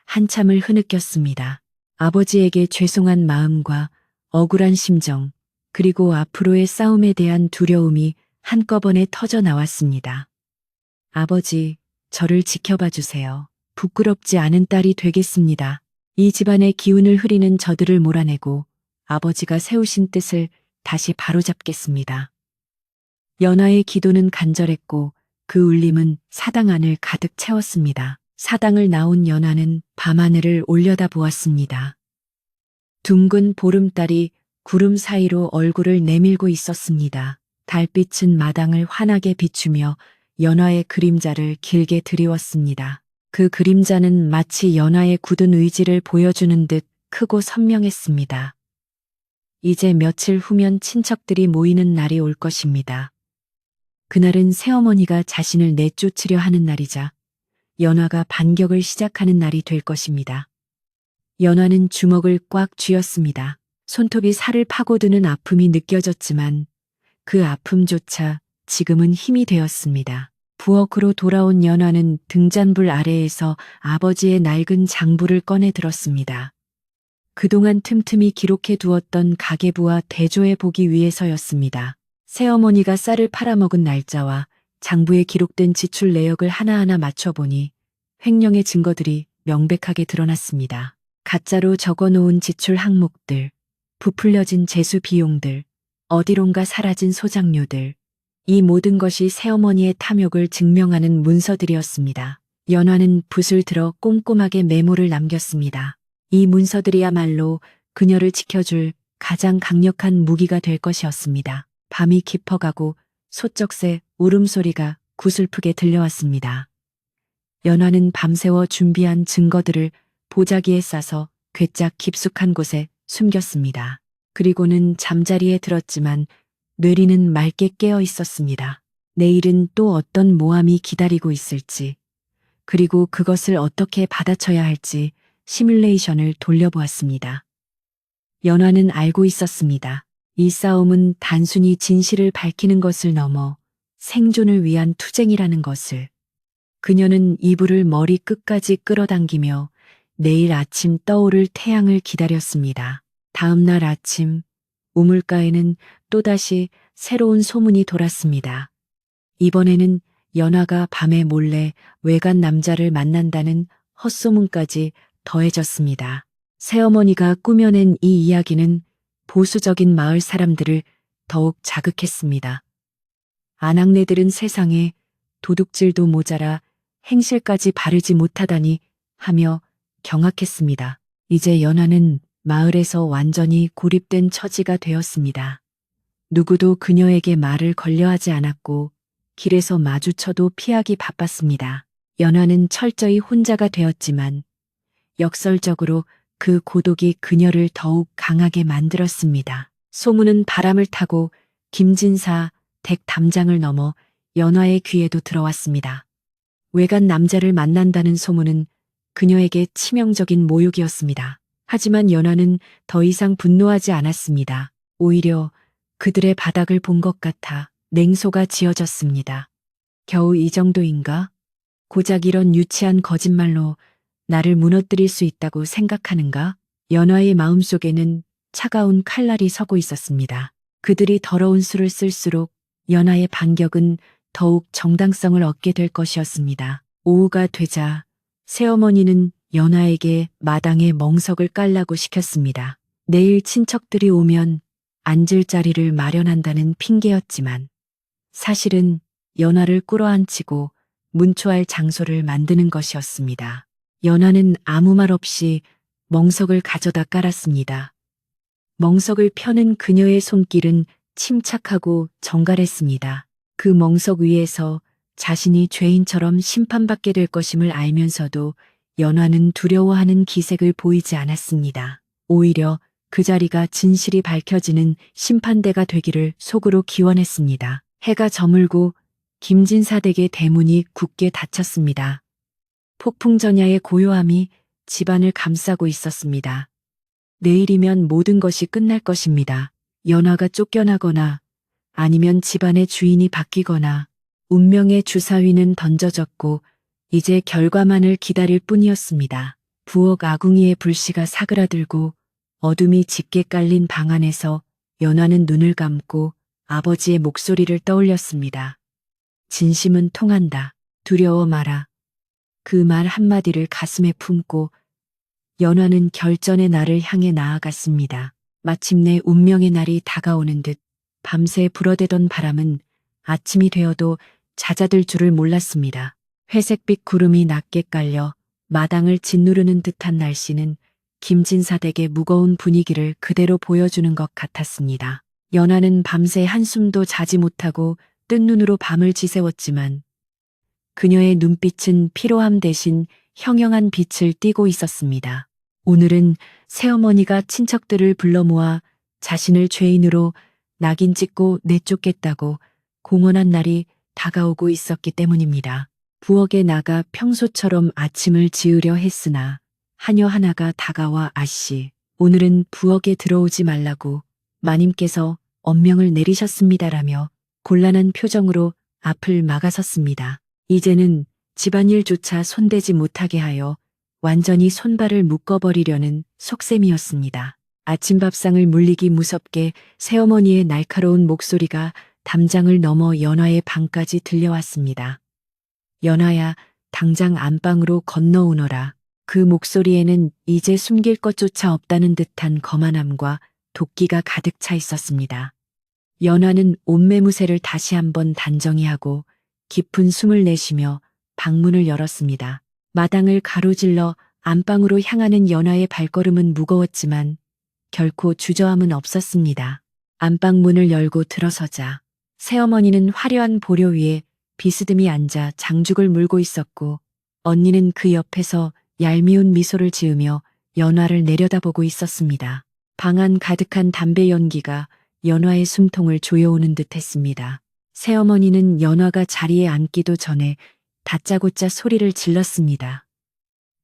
한참을 흐느꼈습니다. 아버지에게 죄송한 마음과 억울한 심정, 그리고 앞으로의 싸움에 대한 두려움이 한꺼번에 터져 나왔습니다. 아버지, 저를 지켜봐 주세요. 부끄럽지 않은 딸이 되겠습니다. 이 집안의 기운을 흐리는 저들을 몰아내고 아버지가 세우신 뜻을 다시 바로잡겠습니다. 연화의 기도는 간절했고 그 울림은 사당 안을 가득 채웠습니다. 사당을 나온 연화는 밤하늘을 올려다 보았습니다. 둥근 보름달이 구름 사이로 얼굴을 내밀고 있었습니다. 달빛은 마당을 환하게 비추며 연화의 그림자를 길게 드리웠습니다. 그 그림자는 마치 연화의 굳은 의지를 보여주는 듯 크고 선명했습니다. 이제 며칠 후면 친척들이 모이는 날이 올 것입니다. 그날은 새어머니가 자신을 내쫓으려 하는 날이자 연화가 반격을 시작하는 날이 될 것입니다. 연화는 주먹을 꽉 쥐었습니다. 손톱이 살을 파고드는 아픔이 느껴졌지만 그 아픔조차 지금은 힘이 되었습니다. 부엌으로 돌아온 연화는 등잔불 아래에서 아버지의 낡은 장부를 꺼내 들었습니다. 그동안 틈틈이 기록해 두었던 가계부와 대조해 보기 위해서였습니다. 새어머니가 쌀을 팔아먹은 날짜와 장부에 기록된 지출 내역을 하나하나 맞춰보니 횡령의 증거들이 명백하게 드러났습니다. 가짜로 적어놓은 지출 항목들, 부풀려진 제수 비용들, 어디론가 사라진 소장료들, 이 모든 것이 새어머니의 탐욕을 증명하는 문서들이었습니다. 연화는 붓을 들어 꼼꼼하게 메모를 남겼습니다. 이 문서들이야말로 그녀를 지켜줄 가장 강력한 무기가 될 것이었습니다. 밤이 깊어가고 소쩍새 울음소리가 구슬프게 들려왔습니다. 연화는 밤새워 준비한 증거들을 보자기에 싸서 괴짝 깊숙한 곳에 숨겼습니다. 그리고는 잠자리에 들었지만 뇌리는 맑게 깨어 있었습니다. 내일은 또 어떤 모함이 기다리고 있을지, 그리고 그것을 어떻게 받아쳐야 할지 시뮬레이션을 돌려보았습니다. 연화는 알고 있었습니다. 이 싸움은 단순히 진실을 밝히는 것을 넘어 생존을 위한 투쟁이라는 것을. 그녀는 이불을 머리 끝까지 끌어당기며 내일 아침 떠오를 태양을 기다렸습니다. 다음 날 아침, 우물가에는 또다시 새로운 소문이 돌았습니다. 이번에는 연화가 밤에 몰래 외간 남자를 만난다는 헛소문까지 더해졌습니다. 새어머니가 꾸며낸 이 이야기는 보수적인 마을 사람들을 더욱 자극했습니다. 아낙네들은 세상에 도둑질도 모자라 행실까지 바르지 못하다니 하며 경악했습니다. 이제 연화는 마을에서 완전히 고립된 처지가 되었습니다. 누구도 그녀에게 말을 걸려하지 않았고 길에서 마주쳐도 피하기 바빴습니다. 연화는 철저히 혼자가 되었지만 역설적으로 그 고독이 그녀를 더욱 강하게 만들었습니다. 소문은 바람을 타고 김진사 댁 담장을 넘어 연화의 귀에도 들어왔습니다. 외간 남자를 만난다는 소문은 그녀에게 치명적인 모욕이었습니다. 하지만 연화는 더 이상 분노하지 않았습니다. 오히려 그들의 바닥을 본 것 같아 냉소가 지어졌습니다. 겨우 이 정도인가? 고작 이런 유치한 거짓말로 나를 무너뜨릴 수 있다고 생각하는가? 연화의 마음속에는 차가운 칼날이 서고 있었습니다. 그들이 더러운 수를 쓸수록 연화의 반격은 더욱 정당성을 얻게 될 것이었습니다. 오후가 되자 새어머니는 연화에게 마당에 멍석을 깔라고 시켰습니다. 내일 친척들이 오면 앉을 자리를 마련한다는 핑계였지만 사실은 연화를 끌어안치고 문초할 장소를 만드는 것이었습니다. 연화는 아무 말 없이 멍석을 가져다 깔았습니다. 멍석을 펴는 그녀의 손길은 침착하고 정갈했습니다. 그 멍석 위에서 자신이 죄인처럼 심판받게 될 것임을 알면서도 연화는 두려워하는 기색을 보이지 않았습니다. 오히려 그 자리가 진실이 밝혀지는 심판대가 되기를 속으로 기원했습니다. 해가 저물고 김진사 댁의 대문이 굳게 닫혔습니다. 폭풍전야의 고요함이 집안을 감싸고 있었습니다. 내일이면 모든 것이 끝날 것입니다. 연화가 쫓겨나거나 아니면 집안의 주인이 바뀌거나 운명의 주사위는 던져졌고 이제 결과만을 기다릴 뿐이었습니다. 부엌 아궁이의 불씨가 사그라들고 어둠이 짙게 깔린 방 안에서 연화는 눈을 감고 아버지의 목소리를 떠올렸습니다. 진심은 통한다. 두려워 마라. 그 말 한마디를 가슴에 품고 연화는 결전의 날을 향해 나아갔습니다. 마침내 운명의 날이 다가오는 듯 밤새 불어대던 바람은 아침이 되어도 잦아들 줄을 몰랐습니다. 회색빛 구름이 낮게 깔려 마당을 짓누르는 듯한 날씨는 김진사 댁의 무거운 분위기를 그대로 보여주는 것 같았습니다. 연화는 밤새 한숨도 자지 못하고 뜬 눈으로 밤을 지새웠지만 그녀의 눈빛은 피로함 대신 형형한 빛을 띠고 있었습니다. 오늘은 새어머니가 친척들을 불러 모아 자신을 죄인으로 낙인 찍고 내쫓겠다고 공언한 날이 다가오고 있었기 때문입니다. 부엌에 나가 평소처럼 아침을 지으려 했으나 하녀 하나가 다가와 아씨, 오늘은 부엌에 들어오지 말라고 마님께서 엄명을 내리셨습니다라며 곤란한 표정으로 앞을 막아섰습니다. 이제는 집안일조차 손대지 못하게 하여 완전히 손발을 묶어버리려는 속셈이었습니다. 아침밥상을 물리기 무섭게 새어머니의 날카로운 목소리가 담장을 넘어 연화의 방까지 들려왔습니다. 연화야, 당장 안방으로 건너오너라. 그 목소리에는 이제 숨길 것조차 없다는 듯한 거만함과 도끼가 가득 차 있었습니다. 연화는 옷매무새를 다시 한번 단정히 하고 깊은 숨을 내쉬며 방문을 열었습니다. 마당을 가로질러 안방으로 향하는 연화의 발걸음은 무거웠지만 결코 주저함은 없었습니다. 안방 문을 열고 들어서자 새어머니는 화려한 보료 위에 비스듬히 앉아 장죽을 물고 있었고 언니는 그 옆에서 얄미운 미소를 지으며 연화를 내려다보고 있었습니다. 방 안 가득한 담배 연기가 연화의 숨통을 조여오는 듯 했습니다. 새어머니는 연화가 자리에 앉기도 전에 다짜고짜 소리를 질렀습니다.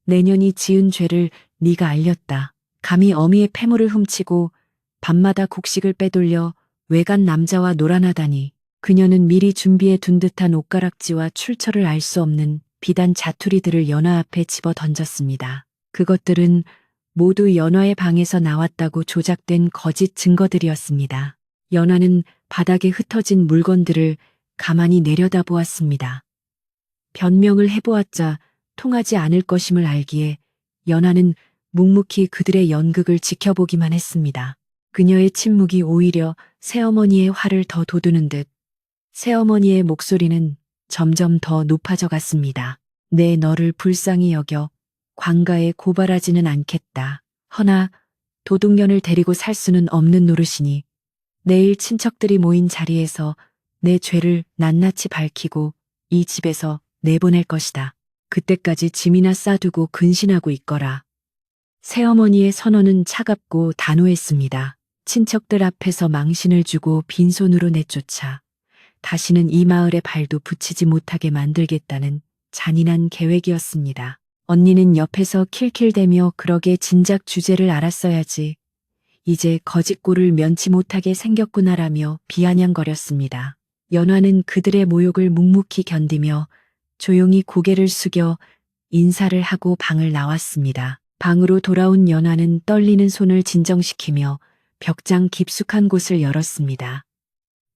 내년이 지은 죄를 네가 알렸다. 감히 어미의 패물을 훔치고 밤마다 곡식을 빼돌려 외간 남자와 놀아나다니. 그녀는 미리 준비해 둔 듯한 옷가락지와 출처를 알 수 없는 비단 자투리들을 연화 앞에 집어 던졌습니다. 그것들은 모두 연화의 방에서 나왔다고 조작된 거짓 증거들이었습니다. 연화는 바닥에 흩어진 물건들을 가만히 내려다보았습니다. 변명을 해보았자 통하지 않을 것임을 알기에 연화는 묵묵히 그들의 연극을 지켜보기만 했습니다. 그녀의 침묵이 오히려 새어머니의 화를 더 돋우는 듯 새어머니의 목소리는 점점 더 높아져 갔습니다. 내 너를 불쌍히 여겨 관가에 고발하지는 않겠다. 허나 도둑년을 데리고 살 수는 없는 노릇이니 내일 친척들이 모인 자리에서 내 죄를 낱낱이 밝히고 이 집에서 내보낼 것이다. 그때까지 짐이나 싸두고 근신하고 있거라. 새어머니의 선언은 차갑고 단호했습니다. 친척들 앞에서 망신을 주고 빈손으로 내쫓아 다시는 이 마을에 발도 붙이지 못하게 만들겠다는 잔인한 계획이었습니다. 언니는 옆에서 킬킬대며 그러게 진작 주제를 알았어야지. 이제 거짓골을 면치 못하게 생겼구나라며 비아냥거렸습니다. 연화는 그들의 모욕을 묵묵히 견디며 조용히 고개를 숙여 인사를 하고 방을 나왔습니다. 방으로 돌아온 연화는 떨리는 손을 진정시키며 벽장 깊숙한 곳을 열었습니다.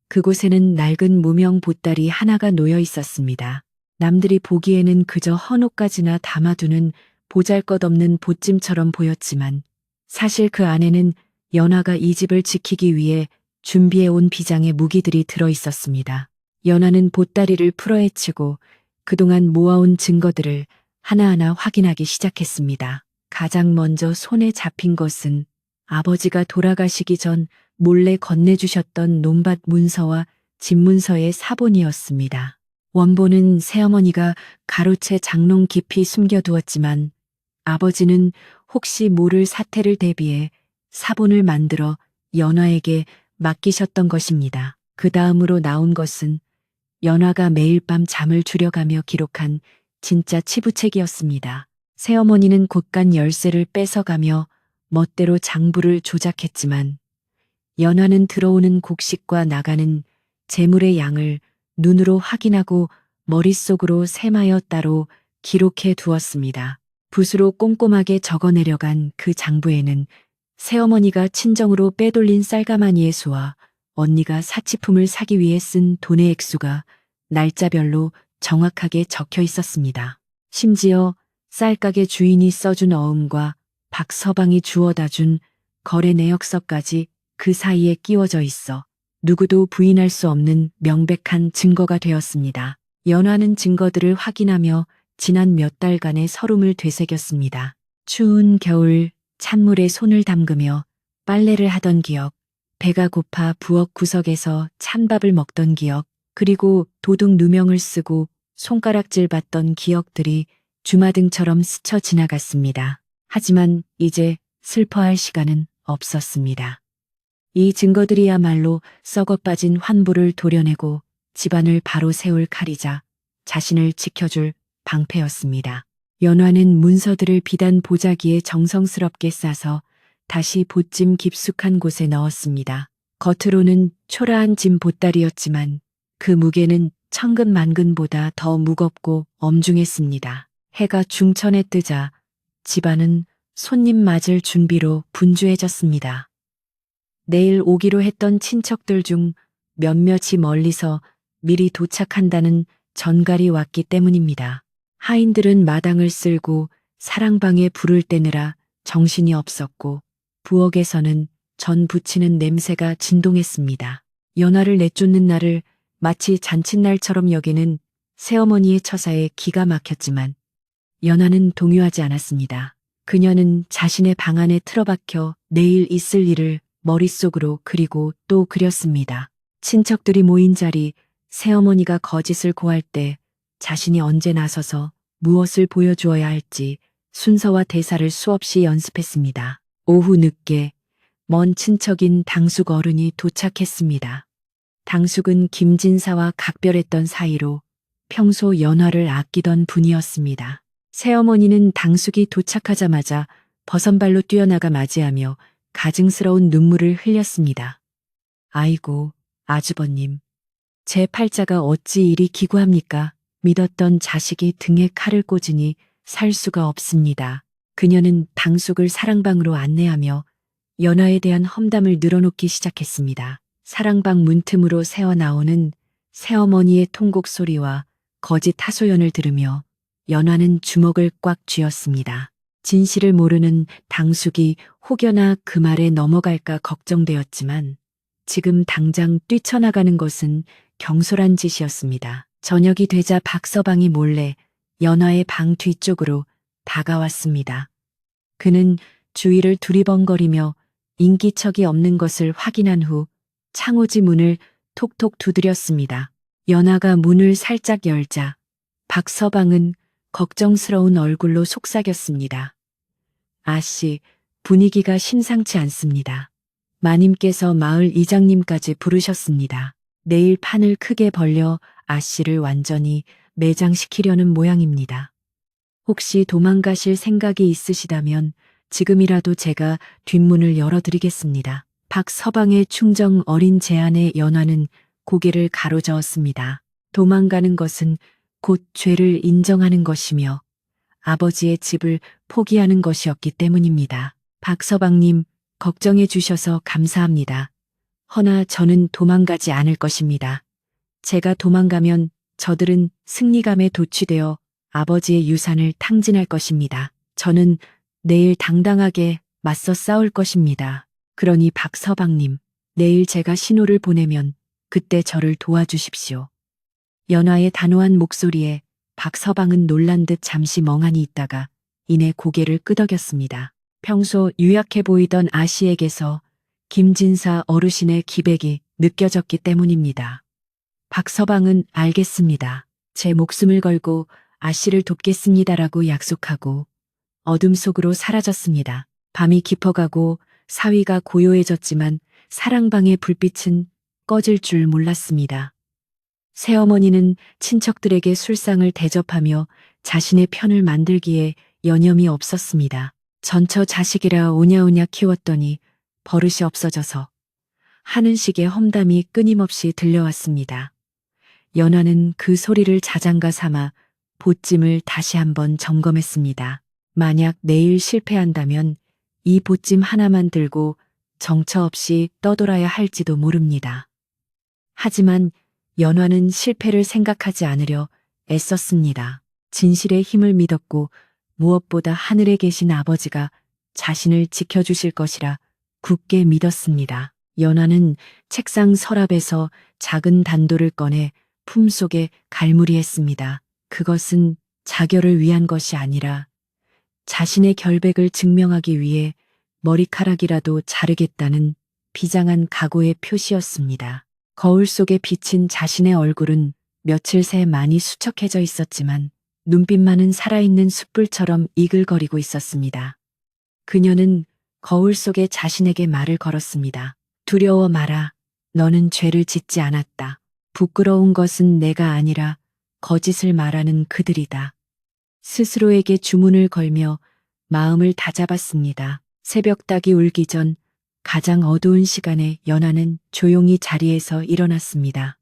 그곳에는 낡은 무명 보따리 하나가 놓여 있었습니다. 남들이 보기에는 그저 헌옷까지나 담아두는 보잘것없는 보찜처럼 보였지만 사실 그 안에는 연화가 이 집을 지키기 위해 준비해온 비장의 무기들이 들어 있었습니다. 연화는 보따리를 풀어헤치고 그동안 모아온 증거들을 하나하나 확인하기 시작했습니다. 가장 먼저 손에 잡힌 것은 아버지가 돌아가시기 전 몰래 건네주셨던 논밭 문서와 집문서의 사본이었습니다. 원본은 새어머니가 가로채 장롱 깊이 숨겨두었지만 아버지는 혹시 모를 사태를 대비해 사본을 만들어 연화에게 맡기셨던 것입니다. 그 다음으로 나온 것은 연화가 매일 밤 잠을 줄여가며 기록한 진짜 치부책이었습니다. 새어머니는 곳간 열쇠를 뺏어가며 멋대로 장부를 조작했지만 연화는 들어오는 곡식과 나가는 재물의 양을 눈으로 확인하고 머릿속으로 세마여 따로 기록해 두었습니다. 붓으로 꼼꼼하게 적어내려간 그 장부에는 새어머니가 친정으로 빼돌린 쌀가마니의 수와 언니가 사치품을 사기 위해 쓴 돈의 액수가 날짜별로 정확하게 적혀 있었습니다. 심지어 쌀가게 주인이 써준 어음과 박서방이 주워다 준 거래 내역서까지 그 사이에 끼워져 있어 누구도 부인할 수 없는 명백한 증거가 되었습니다. 연화는 증거들을 확인하며 지난 몇 달간의 서름을 되새겼습니다. 추운 겨울 찬물에 손을 담그며 빨래를 하던 기억, 배가 고파 부엌 구석에서 찬밥을 먹던 기억, 그리고 도둑 누명을 쓰고 손가락질 받던 기억들이 주마등처럼 스쳐 지나갔습니다. 하지만 이제 슬퍼할 시간은 없었습니다. 이 증거들이야말로 썩어 빠진 환부를 도려내고 집안을 바로 세울 칼이자 자신을 지켜줄 방패였습니다. 연화는 문서들을 비단 보자기에 정성스럽게 싸서 다시 보찜 깊숙한 곳에 넣었습니다. 겉으로는 초라한 짐 보따리였지만 그 무게는 천근만근보다 더 무겁고 엄중했습니다. 해가 중천에 뜨자 집안은 손님 맞을 준비로 분주해졌습니다. 내일 오기로 했던 친척들 중 몇몇이 멀리서 미리 도착한다는 전갈이 왔기 때문입니다. 하인들은 마당을 쓸고 사랑방에 불을 떼느라 정신이 없었고 부엌에서는 전 부치는 냄새가 진동했습니다. 연화를 내쫓는 날을 마치 잔칫날처럼 여기는 새어머니의 처사에 기가 막혔지만 연화는 동요하지 않았습니다. 그녀는 자신의 방 안에 틀어박혀 내일 있을 일을 머릿속으로 그리고 또 그렸습니다. 친척들이 모인 자리, 새어머니가 거짓을 고할 때 자신이 언제 나서서 무엇을 보여주어야 할지 순서와 대사를 수없이 연습했습니다. 오후 늦게 먼 친척인 당숙 어른이 도착했습니다. 당숙은 김진사와 각별했던 사이로 평소 연화를 아끼던 분이었습니다. 새어머니는 당숙이 도착하자마자 버선발로 뛰어나가 맞이하며 가증스러운 눈물을 흘렸습니다. 아이고, 아주버님. 제 팔자가 어찌 이리 기구합니까? 믿었던 자식이 등에 칼을 꽂으니 살 수가 없습니다. 그녀는 당숙을 사랑방으로 안내하며 연화에 대한 험담을 늘어놓기 시작했습니다. 사랑방 문틈으로 새어나오는 새어머니의 통곡 소리와 거짓 하소연을 들으며 연화는 주먹을 꽉 쥐었습니다. 진실을 모르는 당숙이 혹여나 그 말에 넘어갈까 걱정되었지만 지금 당장 뛰쳐나가는 것은 경솔한 짓이었습니다. 저녁이 되자 박서방이 몰래 연화의 방 뒤쪽으로 다가왔습니다. 그는 주위를 두리번거리며 인기척이 없는 것을 확인한 후 창호지 문을 톡톡 두드렸습니다. 연화가 문을 살짝 열자 박서방은 걱정스러운 얼굴로 속삭였습니다. 아씨, 분위기가 심상치 않습니다. 마님께서 마을 이장님까지 부르셨습니다. 내일 판을 크게 벌려 아씨를 완전히 매장시키려는 모양입니다. 혹시 도망가실 생각이 있으시다면 지금이라도 제가 뒷문을 열어드리겠습니다. 박서방의 충정 어린 제안에 연화는 고개를 가로저었습니다. 도망가는 것은 곧 죄를 인정하는 것이며 아버지의 집을 포기하는 것이었기 때문입니다. 박서방님, 걱정해 주셔서 감사합니다. 허나 저는 도망가지 않을 것입니다. 제가 도망가면 저들은 승리감에 도취되어 아버지의 유산을 탕진할 것입니다. 저는 내일 당당하게 맞서 싸울 것입니다. 그러니 박서방님, 내일 제가 신호를 보내면 그때 저를 도와주십시오. 연화의 단호한 목소리에 박서방은 놀란 듯 잠시 멍하니 있다가 이내 고개를 끄덕였습니다. 평소 유약해 보이던 아씨에게서 김진사 어르신의 기백이 느껴졌기 때문입니다. 박서방은 알겠습니다. 제 목숨을 걸고 아씨를 돕겠습니다라고 약속하고 어둠 속으로 사라졌습니다. 밤이 깊어가고 사위가 고요해졌지만 사랑방의 불빛은 꺼질 줄 몰랐습니다. 새어머니는 친척들에게 술상을 대접하며 자신의 편을 만들기에 여념이 없었습니다. 전처 자식이라 오냐오냐 키웠더니 버릇이 없어져서 하는 식의 험담이 끊임없이 들려왔습니다. 연화는 그 소리를 자장가 삼아 보찜을 다시 한번 점검했습니다. 만약 내일 실패한다면 이 보찜 하나만 들고 정처 없이 떠돌아야 할지도 모릅니다. 하지만 연화는 실패를 생각하지 않으려 애썼습니다. 진실의 힘을 믿었고 무엇보다 하늘에 계신 아버지가 자신을 지켜주실 것이라 굳게 믿었습니다. 연화는 책상 서랍에서 작은 단도를 꺼내 품속에 갈무리했습니다. 그것은 자결을 위한 것이 아니라 자신의 결백을 증명하기 위해 머리카락이라도 자르겠다는 비장한 각오의 표시였습니다. 거울 속에 비친 자신의 얼굴은 며칠 새 많이 수척해져 있었지만 눈빛만은 살아있는 숯불처럼 이글거리고 있었습니다. 그녀는 거울 속에 자신에게 말을 걸었습니다. 두려워 마라. 너는 죄를 짓지 않았다. 부끄러운 것은 내가 아니라 거짓을 말하는 그들이다. 스스로에게 주문을 걸며 마음을 다잡았습니다. 새벽닭이 울기 전 가장 어두운 시간에 연화는 조용히 자리에서 일어났습니다.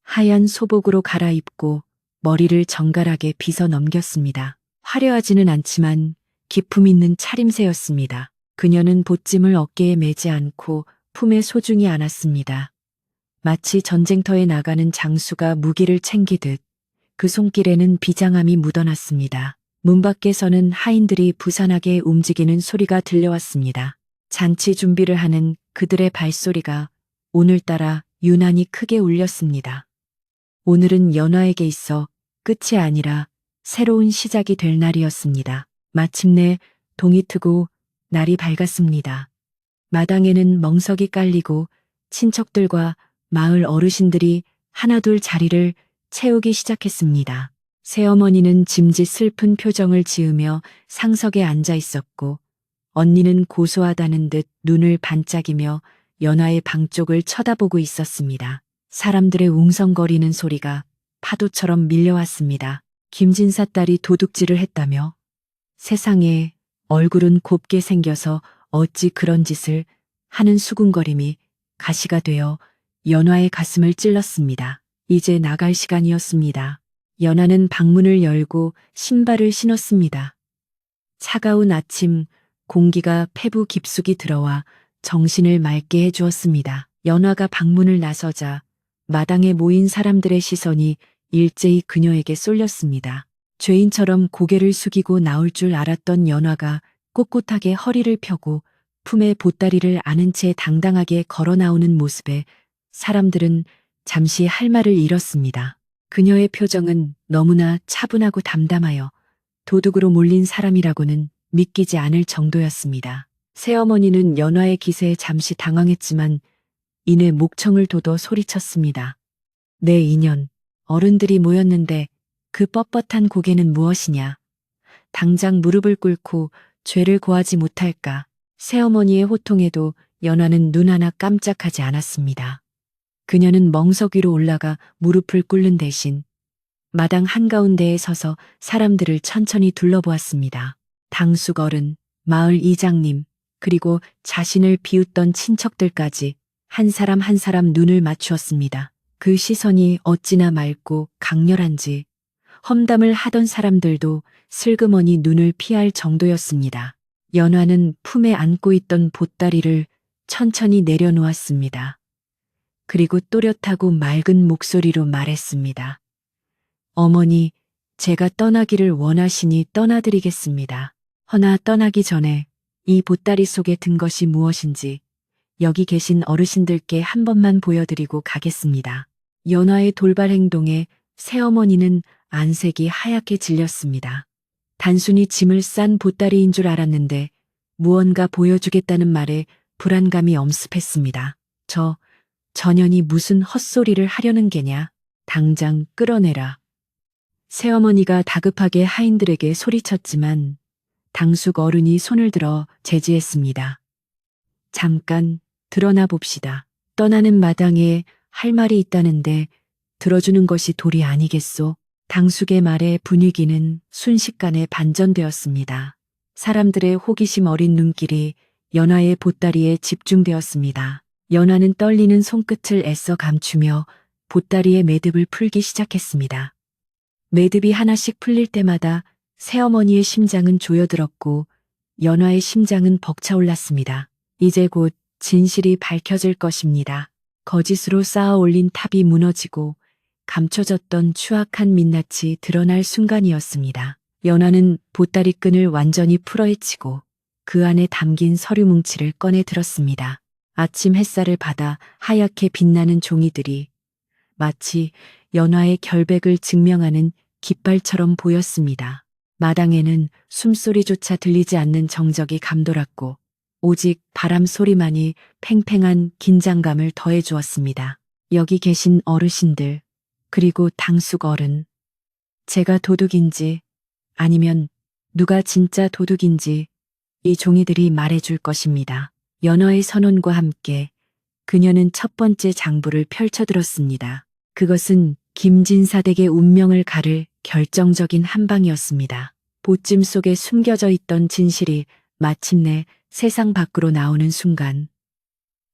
하얀 소복으로 갈아입고 머리를 정갈하게 빗어 넘겼습니다. 화려하지는 않지만 기품 있는 차림새였습니다. 그녀는 보찜을 어깨에 매지 않고 품에 소중히 안았습니다. 마치 전쟁터에 나가는 장수가 무기를 챙기듯 그 손길에는 비장함이 묻어났습니다. 문 밖에서는 하인들이 부산하게 움직이는 소리가 들려왔습니다. 잔치 준비를 하는 그들의 발소리가 오늘따라 유난히 크게 울렸습니다. 오늘은 연화에게 있어 끝이 아니라 새로운 시작이 될 날이었습니다. 마침내 동이 트고 날이 밝았습니다. 마당에는 멍석이 깔리고 친척들과 마을 어르신들이 하나둘 자리를 채우기 시작했습니다. 새어머니는 짐짓 슬픈 표정을 지으며 상석에 앉아 있었고 언니는 고소하다는 듯 눈을 반짝이며 연화의 방 쪽을 쳐다보고 있었습니다. 사람들의 웅성거리는 소리가 파도처럼 밀려왔습니다. 김진사 딸이 도둑질을 했다며? 세상에, 얼굴은 곱게 생겨서 어찌 그런 짓을 하는 수군거림이 가시가 되어 연화의 가슴을 찔렀습니다. 이제 나갈 시간이었습니다. 연화는 방문을 열고 신발을 신었습니다. 차가운 아침 공기가 폐부 깊숙이 들어와 정신을 맑게 해주었습니다. 연화가 방문을 나서자 마당에 모인 사람들의 시선이 일제히 그녀에게 쏠렸습니다. 죄인처럼 고개를 숙이고 나올 줄 알았던 연화가 꼿꼿하게 허리를 펴고 품에 보따리를 안은 채 당당하게 걸어 나오는 모습에 사람들은 잠시 할 말을 잃었습니다. 그녀의 표정은 너무나 차분하고 담담하여 도둑으로 몰린 사람이라고는 믿기지 않을 정도였습니다. 새어머니는 연화의 기세에 잠시 당황했지만 이내 목청을 돋워 소리쳤습니다. 내 인연, 어른들이 모였는데 그 뻣뻣한 고개는 무엇이냐. 당장 무릎을 꿇고 죄를 고하지 못할까. 새어머니의 호통에도 연화는 눈 하나 깜짝하지 않았습니다. 그녀는 멍석 위로 올라가 무릎을 꿇는 대신 마당 한가운데에 서서 사람들을 천천히 둘러보았습니다. 당숙 어른, 마을 이장님, 그리고 자신을 비웃던 친척들까지 한 사람 한 사람 눈을 맞추었습니다. 그 시선이 어찌나 맑고 강렬한지 험담을 하던 사람들도 슬그머니 눈을 피할 정도였습니다. 연화는 품에 안고 있던 보따리를 천천히 내려놓았습니다. 그리고 또렷하고 맑은 목소리로 말했습니다. 어머니, 제가 떠나기를 원하시니 떠나드리겠습니다. 허나 떠나기 전에 이 보따리 속에 든 것이 무엇인지 여기 계신 어르신들께 한 번만 보여드리고 가겠습니다. 연화의 돌발 행동에 새어머니는 안색이 하얗게 질렸습니다. 단순히 짐을 싼 보따리인 줄 알았는데 무언가 보여주겠다는 말에 불안감이 엄습했습니다. 전현이 무슨 헛소리를 하려는 게냐? 당장 끌어내라. 새어머니가 다급하게 하인들에게 소리쳤지만 당숙 어른이 손을 들어 제지했습니다. 잠깐 드러나 봅시다. 떠나는 마당에 할 말이 있다는데 들어주는 것이 도리 아니겠소? 당숙의 말에 분위기는 순식간에 반전되었습니다. 사람들의 호기심 어린 눈길이 연화의 보따리에 집중되었습니다. 연화는 떨리는 손끝을 애써 감추며 보따리의 매듭을 풀기 시작했습니다. 매듭이 하나씩 풀릴 때마다 새어머니의 심장은 조여들었고 연화의 심장은 벅차올랐습니다. 이제 곧 진실이 밝혀질 것입니다. 거짓으로 쌓아 올린 탑이 무너지고 감춰졌던 추악한 민낯이 드러날 순간이었습니다. 연화는 보따리 끈을 완전히 풀어헤치고 그 안에 담긴 서류 뭉치를 꺼내 들었습니다. 아침 햇살을 받아 하얗게 빛나는 종이들이 마치 연화의 결백을 증명하는 깃발처럼 보였습니다. 마당에는 숨소리조차 들리지 않는 정적이 감돌았고 오직 바람 소리만이 팽팽한 긴장감을 더해 주었습니다. 여기 계신 어르신들, 그리고 당숙 어른. 제가 도둑인지 아니면 누가 진짜 도둑인지 이 종이들이 말해줄 것입니다. 연화의 선언과 함께 그녀는 첫 번째 장부를 펼쳐들었습니다. 그것은 김진사 댁의 운명을 가를 결정적인 한 방이었습니다. 보찜 속에 숨겨져 있던 진실이 마침내 세상 밖으로 나오는 순간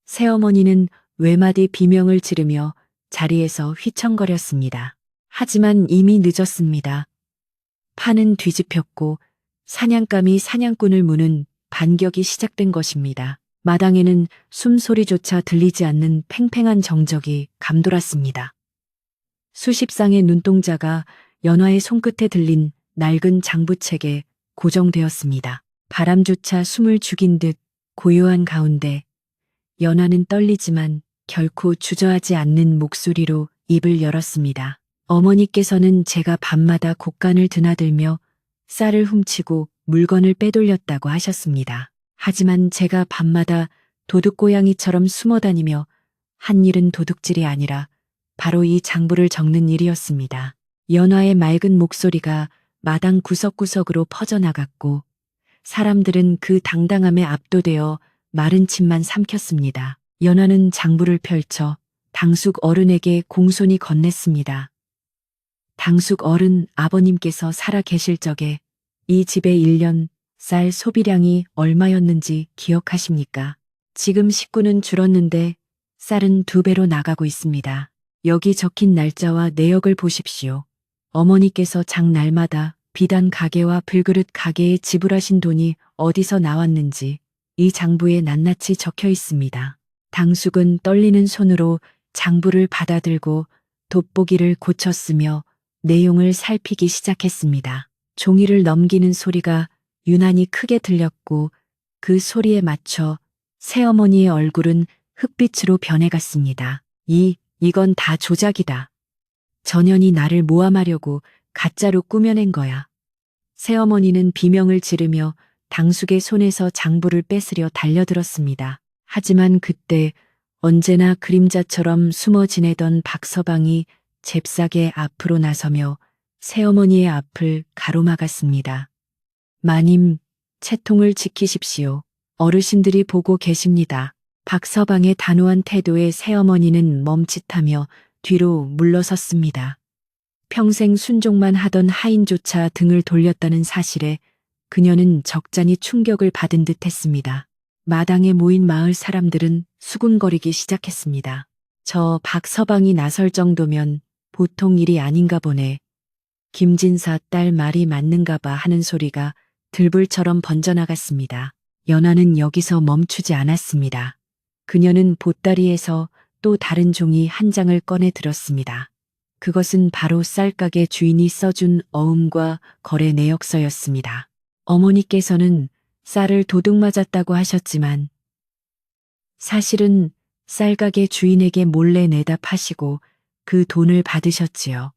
새어머니는 외마디 비명을 지르며 자리에서 휘청거렸습니다. 하지만 이미 늦었습니다. 판은 뒤집혔고 사냥감이 사냥꾼을 무는 반격이 시작된 것입니다. 마당에는 숨소리조차 들리지 않는 팽팽한 정적이 감돌았습니다. 수십 쌍의 눈동자가 연화의 손끝에 들린 낡은 장부책에 고정되었습니다. 바람조차 숨을 죽인 듯 고요한 가운데 연화는 떨리지만 결코 주저하지 않는 목소리로 입을 열었습니다. 어머니께서는 제가 밤마다 곡간을 드나들며 쌀을 훔치고 물건을 빼돌렸다고 하셨습니다. 하지만 제가 밤마다 도둑고양이처럼 숨어다니며 한 일은 도둑질이 아니라 바로 이 장부를 적는 일이었습니다. 연화의 맑은 목소리가 마당 구석구석으로 퍼져나갔고 사람들은 그 당당함에 압도되어 마른 침만 삼켰습니다. 연화는 장부를 펼쳐 당숙 어른에게 공손히 건넸습니다. 당숙 어른, 아버님께서 살아 계실 적에 이 집의 1년 쌀 소비량이 얼마였는지 기억하십니까? 지금 식구는 줄었는데 쌀은 2배로 나가고 있습니다. 여기 적힌 날짜와 내역을 보십시오. 어머니께서 장날마다 비단 가게와 불그릇 가게에 지불하신 돈이 어디서 나왔는지 이 장부에 낱낱이 적혀 있습니다. 당숙은 떨리는 손으로 장부를 받아들고 돋보기를 고쳤으며 내용을 살피기 시작했습니다. 종이를 넘기는 소리가 유난히 크게 들렸고 그 소리에 맞춰 새어머니의 얼굴은 흑빛으로 변해갔습니다. 이건 다 조작이다. 전현이 나를 모함하려고 가짜로 꾸며낸 거야. 새어머니는 비명을 지르며 당숙의 손에서 장부를 뺏으려 달려들었습니다. 하지만 그때 언제나 그림자처럼 숨어 지내던 박서방이 잽싸게 앞으로 나서며 새어머니의 앞을 가로막았습니다. 마님, 채통을 지키십시오. 어르신들이 보고 계십니다. 박서방의 단호한 태도에 새어머니는 멈칫하며 뒤로 물러섰습니다. 평생 순종만 하던 하인조차 등을 돌렸다는 사실에 그녀는 적잖이 충격을 받은 듯 했습니다. 마당에 모인 마을 사람들은 수군거리기 시작했습니다. 저 박서방이 나설 정도면 보통 일이 아닌가 보네. 김진사 딸 말이 맞는가 봐 하는 소리가 들불처럼 번져나갔습니다. 연화는 여기서 멈추지 않았습니다. 그녀는 보따리에서 또 다른 종이 한 장을 꺼내 들었습니다. 그것은 바로 쌀가게 주인이 써준 어음과 거래 내역서였습니다. 어머니께서는 쌀을 도둑 맞았다고 하셨지만 사실은 쌀가게 주인에게 몰래 내다 파시고 그 돈을 받으셨지요.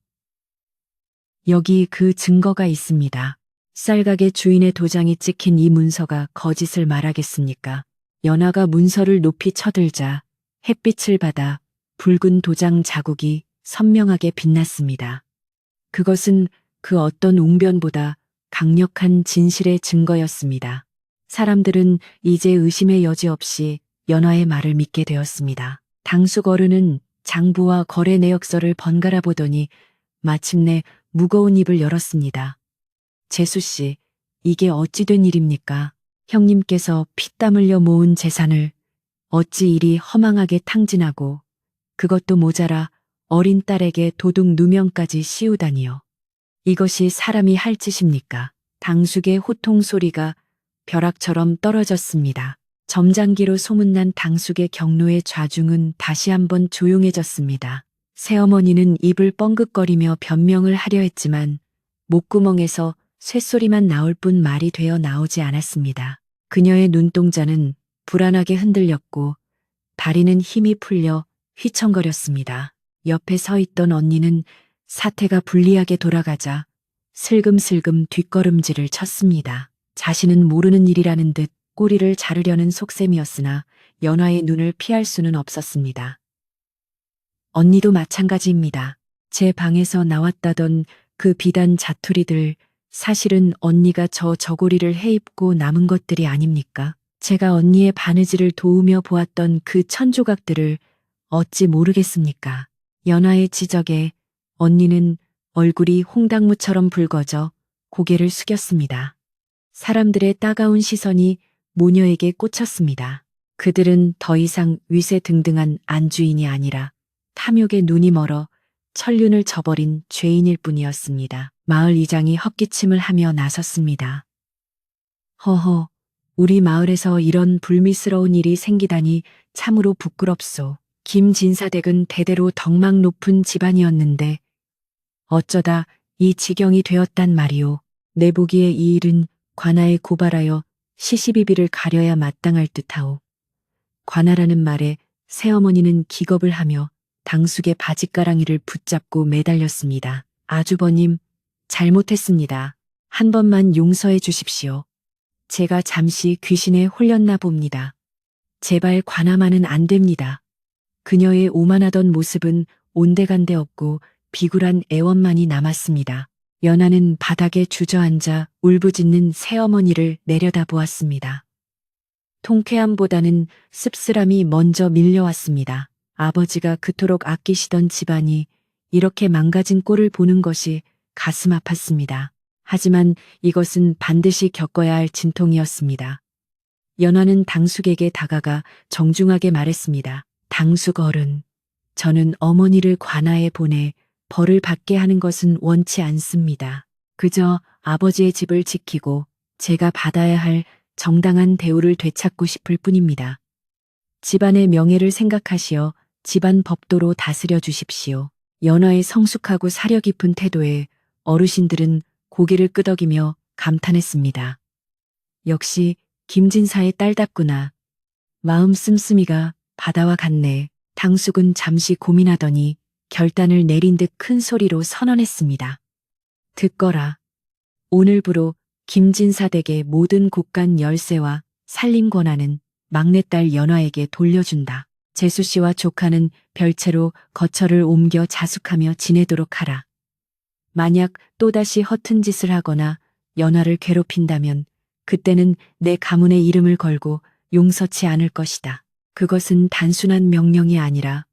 여기 그 증거가 있습니다. 쌀가게 주인의 도장이 찍힌 이 문서가 거짓을 말하겠습니까? 연화가 문서를 높이 쳐들자 햇빛을 받아 붉은 도장 자국이 선명하게 빛났습니다. 그것은 그 어떤 웅변보다 강력한 진실의 증거였습니다. 사람들은 이제 의심의 여지 없이 연화의 말을 믿게 되었습니다. 당숙 어른은 장부와 거래 내역서를 번갈아 보더니 마침내 무거운 입을 열었습니다. 재수 씨, 이게 어찌 된 일입니까? 형님께서 피땀 흘려 모은 재산을 어찌 이리 허망하게 탕진하고 그것도 모자라 어린 딸에게 도둑 누명까지 씌우다니요. 이것이 사람이 할 짓입니까? 당숙의 호통 소리가 벼락처럼 떨어졌습니다. 점장기로 소문난 당숙의 경로의 좌중은 다시 한번 조용해졌습니다. 새어머니는 입을 뻥긋거리며 변명을 하려 했지만 목구멍에서 쇳소리만 나올 뿐 말이 되어 나오지 않았습니다. 그녀의 눈동자는 불안하게 흔들렸고 다리는 힘이 풀려 휘청거렸습니다. 옆에 서 있던 언니는 사태가 불리하게 돌아가자 슬금슬금 뒷걸음질을 쳤습니다. 자신은 모르는 일이라는 듯 꼬리를 자르려는 속셈이었으나 연화의 눈을 피할 수는 없었습니다. 언니도 마찬가지입니다. 제 방에서 나왔다던 그 비단 자투리들, 사실은 언니가 저 저고리를 해입고 남은 것들이 아닙니까? 제가 언니의 바느질을 도우며 보았던 그 천조각들을 어찌 모르겠습니까? 연화의 지적에 언니는 얼굴이 홍당무처럼 붉어져 고개를 숙였습니다. 사람들의 따가운 시선이 모녀에게 꽂혔습니다. 그들은 더 이상 위세등등한 안주인이 아니라 탐욕에 눈이 멀어 천륜을 저버린 죄인일 뿐이었습니다. 마을 이장이 헛기침을 하며 나섰습니다. 허허, 우리 마을에서 이런 불미스러운 일이 생기다니 참으로 부끄럽소. 김진사댁은 대대로 덕망 높은 집안이었는데 어쩌다 이 지경이 되었단 말이오. 내 보기에 이 일은 관아에 고발하여 시시비비를 가려야 마땅할 듯하오. 관아라는 말에 새어머니는 기겁을 하며 당숙의 바짓가랑이를 붙잡고 매달렸습니다. 아주버님, 잘못했습니다. 한 번만 용서해 주십시오. 제가 잠시 귀신에 홀렸나 봅니다. 제발 관아만은 안 됩니다. 그녀의 오만하던 모습은 온데간데 없고 비굴한 애원만이 남았습니다. 연하는 바닥에 주저앉아 울부짖는 새어머니를 내려다보았습니다. 통쾌함보다는 씁쓸함이 먼저 밀려왔습니다. 아버지가 그토록 아끼시던 집안이 이렇게 망가진 꼴을 보는 것이 가슴 아팠습니다. 하지만 이것은 반드시 겪어야 할 진통이었습니다. 연화는 당숙에게 다가가 정중하게 말했습니다. 당숙 어른, 저는 어머니를 관아에 보내 벌을 받게 하는 것은 원치 않습니다. 그저 아버지의 집을 지키고 제가 받아야 할 정당한 대우를 되찾고 싶을 뿐입니다. 집안의 명예를 생각하시어 집안 법도로 다스려 주십시오. 연화의 성숙하고 사려 깊은 태도에 어르신들은 고개를 끄덕이며 감탄했습니다. 역시 김진사의 딸답구나. 마음 씀씀이가 바다와 같네. 당숙은 잠시 고민하더니 결단을 내린 듯 큰 소리로 선언했습니다. 듣거라. 오늘부로 김진사댁의 모든 곳간 열쇠와 살림 권한은 막내딸 연화에게 돌려준다. 재수씨와 조카는 별채로 거처를 옮겨 자숙하며 지내도록 하라. 만약 또다시 허튼 짓을 하거나 연화를 괴롭힌다면 그때는 내 가문의 이름을 걸고 용서치 않을 것이다. 그것은 단순한 명령이 아니라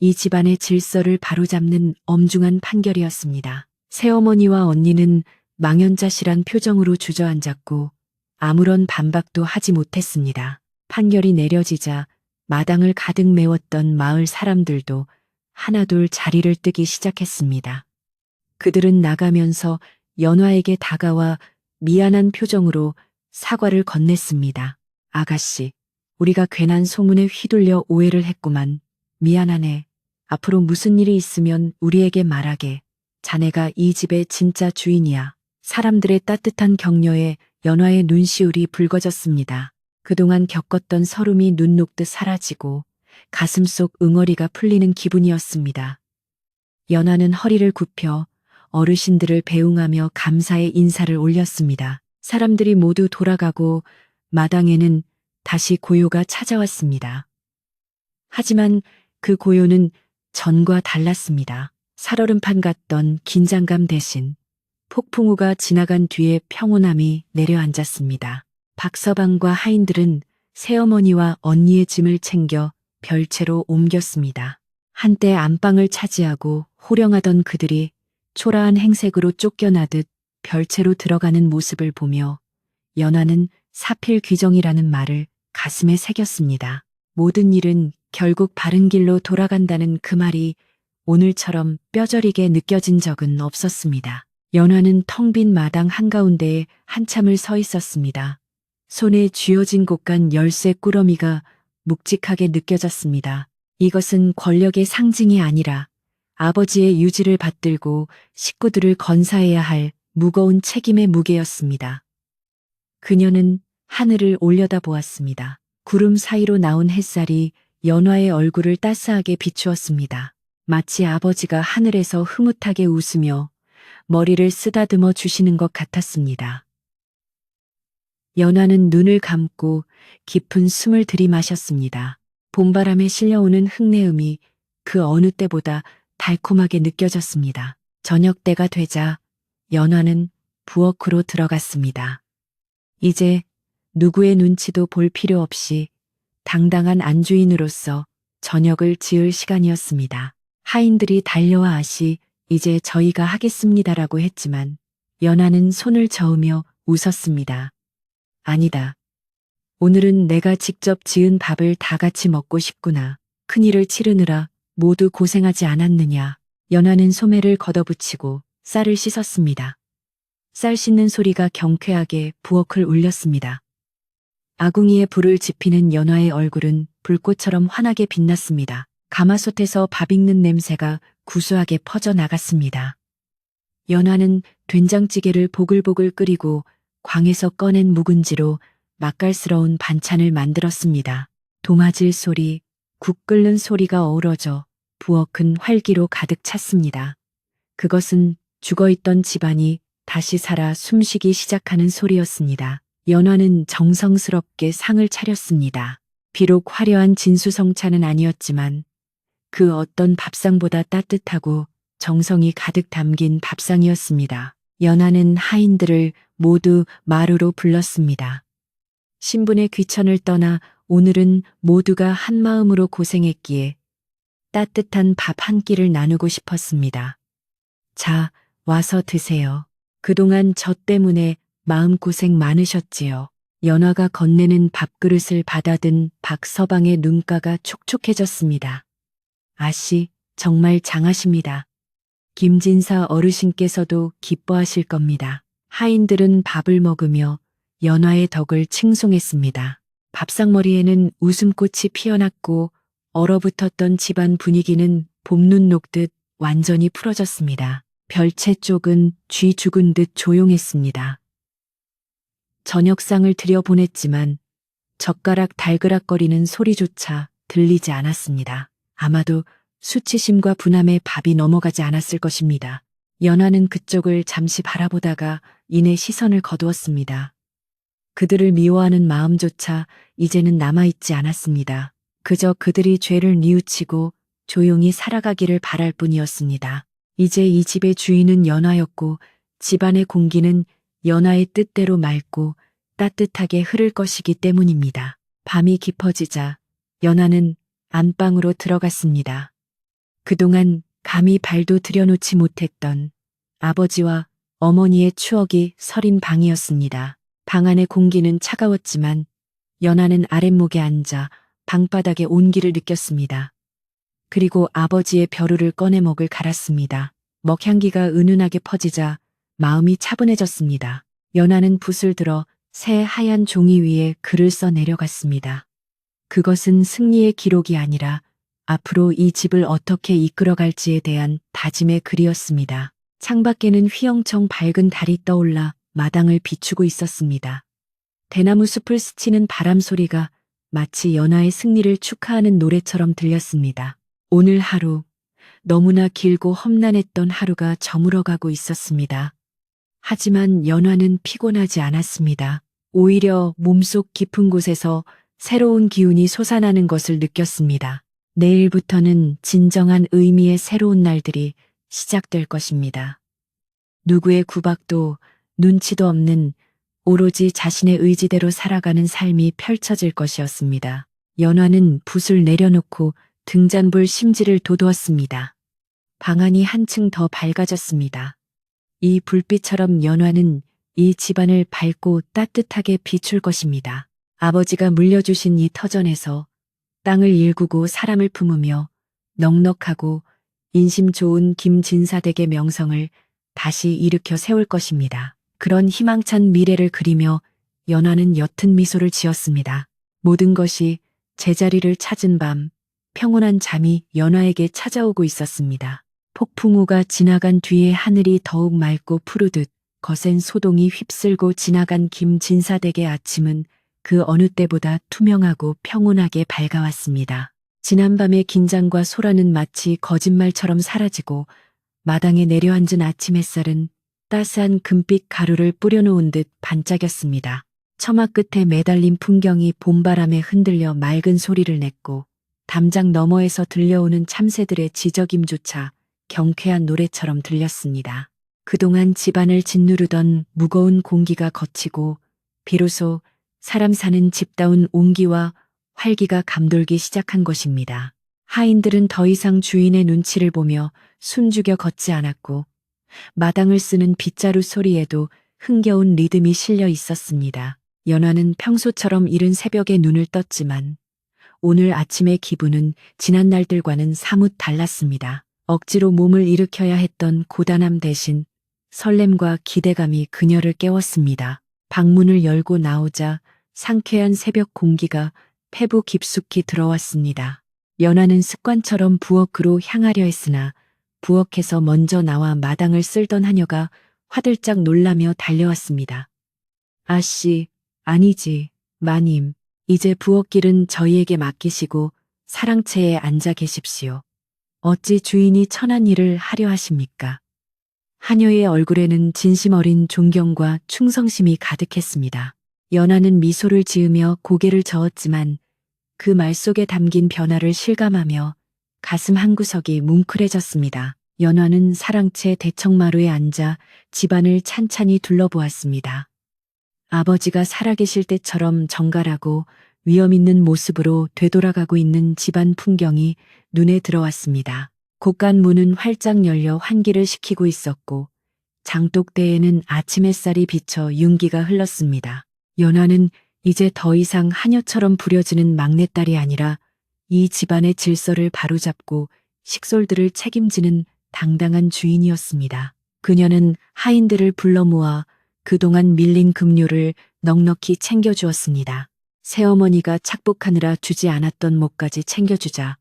이 집안의 질서를 바로잡는 엄중한 판결이었습니다. 새어머니와 언니는 망연자실한 표정으로 주저앉았고 아무런 반박도 하지 못했습니다. 판결이 내려지자 마당을 가득 메웠던 마을 사람들도 하나둘 자리를 뜨기 시작했습니다. 그들은 나가면서 연화에게 다가와 미안한 표정으로 사과를 건넸습니다. 아가씨, 우리가 괜한 소문에 휘둘려 오해를 했구만. 미안하네. 앞으로 무슨 일이 있으면 우리에게 말하게. 자네가 이 집의 진짜 주인이야. 사람들의 따뜻한 격려에 연화의 눈시울이 붉어졌습니다. 그동안 겪었던 서름이 눈 녹듯 사라지고 가슴속 응어리가 풀리는 기분이었습니다. 연화는 허리를 굽혀 어르신들을 배웅하며 감사의 인사를 올렸습니다. 사람들이 모두 돌아가고 마당에는 다시 고요가 찾아왔습니다. 하지만 그 고요는 전과 달랐습니다. 살얼음판 같던 긴장감 대신 폭풍우가 지나간 뒤에 평온함이 내려앉았습니다. 박서방과 하인들은 새어머니와 언니의 짐을 챙겨 별채로 옮겼습니다. 한때 안방을 차지하고 호령하던 그들이 초라한 행색으로 쫓겨나듯 별채로 들어가는 모습을 보며 연화는 사필귀정이라는 말을 가슴에 새겼습니다. 모든 일은 결국 바른 길로 돌아간다는 그 말이 오늘처럼 뼈저리게 느껴진 적은 없었습니다. 연화는 텅 빈 마당 한가운데에 한참을 서 있었습니다. 손에 쥐어진 곳간 열쇠 꾸러미가 묵직하게 느껴졌습니다. 이것은 권력의 상징이 아니라 아버지의 유지를 받들고 식구들을 건사해야 할 무거운 책임의 무게였습니다. 그녀는 하늘을 올려다보았습니다. 구름 사이로 나온 햇살이 연화의 얼굴을 따스하게 비추었습니다. 마치 아버지가 하늘에서 흐뭇하게 웃으며 머리를 쓰다듬어 주시는 것 같았습니다. 연화는 눈을 감고 깊은 숨을 들이마셨습니다. 봄바람에 실려오는 흙내음이 그 어느 때보다 달콤하게 느껴졌습니다. 저녁 때가 되자 연화는 부엌으로 들어갔습니다. 이제 누구의 눈치도 볼 필요 없이 당당한 안주인으로서 저녁을 지을 시간이었습니다. 하인들이 달려와 아시 이제 저희가 하겠습니다라고 했지만 연화는 손을 저으며 웃었습니다. 아니다. 오늘은 내가 직접 지은 밥을 다 같이 먹고 싶구나. 큰일을 치르느라 모두 고생하지 않았느냐. 연화는 소매를 걷어붙이고 쌀을 씻었습니다. 쌀 씻는 소리가 경쾌하게 부엌을 울렸습니다. 아궁이에 불을 지피는 연화의 얼굴은 불꽃처럼 환하게 빛났습니다. 가마솥에서 밥 익는 냄새가 구수하게 퍼져나갔습니다. 연화는 된장찌개를 보글보글 끓이고 광에서 꺼낸 묵은지로 맛깔스러운 반찬을 만들었습니다. 도마질 소리, 국 끓는 소리가 어우러져 부엌은 활기로 가득 찼습니다. 그것은 죽어있던 집안이 다시 살아 숨쉬기 시작하는 소리였습니다. 연화는 정성스럽게 상을 차렸습니다. 비록 화려한 진수성찬은 아니었지만 그 어떤 밥상보다 따뜻하고 정성이 가득 담긴 밥상이었습니다. 연화는 하인들을 모두 마루로 불렀습니다. 신분의 귀천을 떠나 오늘은 모두가 한마음으로 고생했기에 따뜻한 밥 한 끼를 나누고 싶었습니다. 자, 와서 드세요. 그동안 저 때문에 마음고생 많으셨지요. 연화가 건네는 밥그릇을 받아든 박서방의 눈가가 촉촉해졌습니다. 아씨, 정말 장하십니다. 김진사 어르신께서도 기뻐하실 겁니다. 하인들은 밥을 먹으며 연화의 덕을 칭송했습니다. 밥상머리에는 웃음꽃이 피어났고 얼어붙었던 집안 분위기는 봄눈 녹듯 완전히 풀어졌습니다. 별채 쪽은 쥐 죽은 듯 조용했습니다. 저녁상을 들여보냈지만 젓가락 달그락거리는 소리조차 들리지 않았습니다. 아마도 수치심과 분함에 밥이 넘어가지 않았을 것입니다. 연화는 그쪽을 잠시 바라보다가 이내 시선을 거두었습니다. 그들을 미워하는 마음조차 이제는 남아있지 않았습니다. 그저 그들이 죄를 뉘우치고 조용히 살아가기를 바랄 뿐이었습니다. 이제 이 집의 주인은 연화였고 집안의 공기는 연화의 뜻대로 맑고 따뜻하게 흐를 것이기 때문입니다. 밤이 깊어지자 연화는 안방으로 들어갔습니다. 그동안 감히 발도 들여놓지 못했던 아버지와 어머니의 추억이 서린 방이었습니다. 방 안의 공기는 차가웠지만 연화는 아랫목에 앉아 방바닥의 온기를 느꼈습니다. 그리고 아버지의 벼루를 꺼내 먹을 갈았습니다. 먹향기가 은은하게 퍼지자 마음이 차분해졌습니다. 연화는 붓을 들어 새 하얀 종이 위에 글을 써 내려갔습니다. 그것은 승리의 기록이 아니라 앞으로 이 집을 어떻게 이끌어갈지에 대한 다짐의 글이었습니다. 창밖에는 휘영청 밝은 달이 떠올라 마당을 비추고 있었습니다. 대나무 숲을 스치는 바람 소리가 마치 연화의 승리를 축하하는 노래처럼 들렸습니다. 오늘 하루, 너무나 길고 험난했던 하루가 저물어가고 있었습니다. 하지만 연화는 피곤하지 않았습니다. 오히려 몸속 깊은 곳에서 새로운 기운이 솟아나는 것을 느꼈습니다. 내일부터는 진정한 의미의 새로운 날들이 시작될 것입니다. 누구의 구박도 눈치도 없는 오로지 자신의 의지대로 살아가는 삶이 펼쳐질 것이었습니다. 연화는 붓을 내려놓고 등잔볼 심지를 돋우었습니다. 방 안이 한층 더 밝아졌습니다. 이 불빛처럼 연화는 이 집안을 밝고 따뜻하게 비출 것입니다. 아버지가 물려주신 이 터전에서 땅을 일구고 사람을 품으며 넉넉하고 인심 좋은 김진사댁의 명성을 다시 일으켜 세울 것입니다. 그런 희망찬 미래를 그리며 연화는 옅은 미소를 지었습니다. 모든 것이 제자리를 찾은 밤, 평온한 잠이 연화에게 찾아오고 있었습니다. 폭풍우가 지나간 뒤에 하늘이 더욱 맑고 푸르듯 거센 소동이 휩쓸고 지나간 김진사댁의 아침은 그 어느 때보다 투명하고 평온하게 밝아왔습니다. 지난밤의 긴장과 소란은 마치 거짓말처럼 사라지고 마당에 내려앉은 아침 햇살은 따스한 금빛 가루를 뿌려놓은 듯 반짝였습니다. 처마 끝에 매달린 풍경이 봄바람에 흔들려 맑은 소리를 냈고 담장 너머에서 들려오는 참새들의 지저김조차 경쾌한 노래처럼 들렸습니다. 그동안 집안을 짓누르던 무거운 공기가 걷히고 비로소 사람 사는 집다운 온기와 활기가 감돌기 시작한 것입니다. 하인들은 더 이상 주인의 눈치를 보며 숨죽여 걷지 않았고 마당을 쓰는 빗자루 소리에도 흥겨운 리듬이 실려 있었습니다. 연화는 평소처럼 이른 새벽에 눈을 떴지만 오늘 아침의 기분은 지난 날들과는 사뭇 달랐습니다. 억지로 몸을 일으켜야 했던 고단함 대신 설렘과 기대감이 그녀를 깨웠습니다. 방문을 열고 나오자 상쾌한 새벽 공기가 폐부 깊숙이 들어왔습니다. 연화는 습관처럼 부엌으로 향하려 했으나 부엌에서 먼저 나와 마당을 쓸던 하녀가 화들짝 놀라며 달려왔습니다. 아씨, 아니지, 마님. 이제 부엌길은 저희에게 맡기시고 사랑채에 앉아 계십시오. 어찌 주인이 천한 일을 하려 하십니까? 하녀의 얼굴에는 진심 어린 존경과 충성심이 가득했습니다. 연화는 미소를 지으며 고개를 저었지만 그 말 속에 담긴 변화를 실감하며 가슴 한구석이 뭉클해졌습니다. 연화는 사랑채 대청마루에 앉아 집안을 찬찬히 둘러보았습니다. 아버지가 살아계실 때처럼 정갈하고 위엄 있는 모습으로 되돌아가고 있는 집안 풍경이 눈에 들어왔습니다. 곳간 문은 활짝 열려 환기를 시키고 있었고 장독대에는 아침 햇살이 비쳐 윤기가 흘렀습니다. 연화는 이제 더 이상 하녀처럼 부려지는 막내딸이 아니라 이 집안의 질서를 바로잡고 식솔들을 책임지는 당당한 주인이었습니다. 그녀는 하인들을 불러 모아 그동안 밀린 급료를 넉넉히 챙겨주었습니다. 새어머니가 착복하느라 주지 않았던 목까지 챙겨주자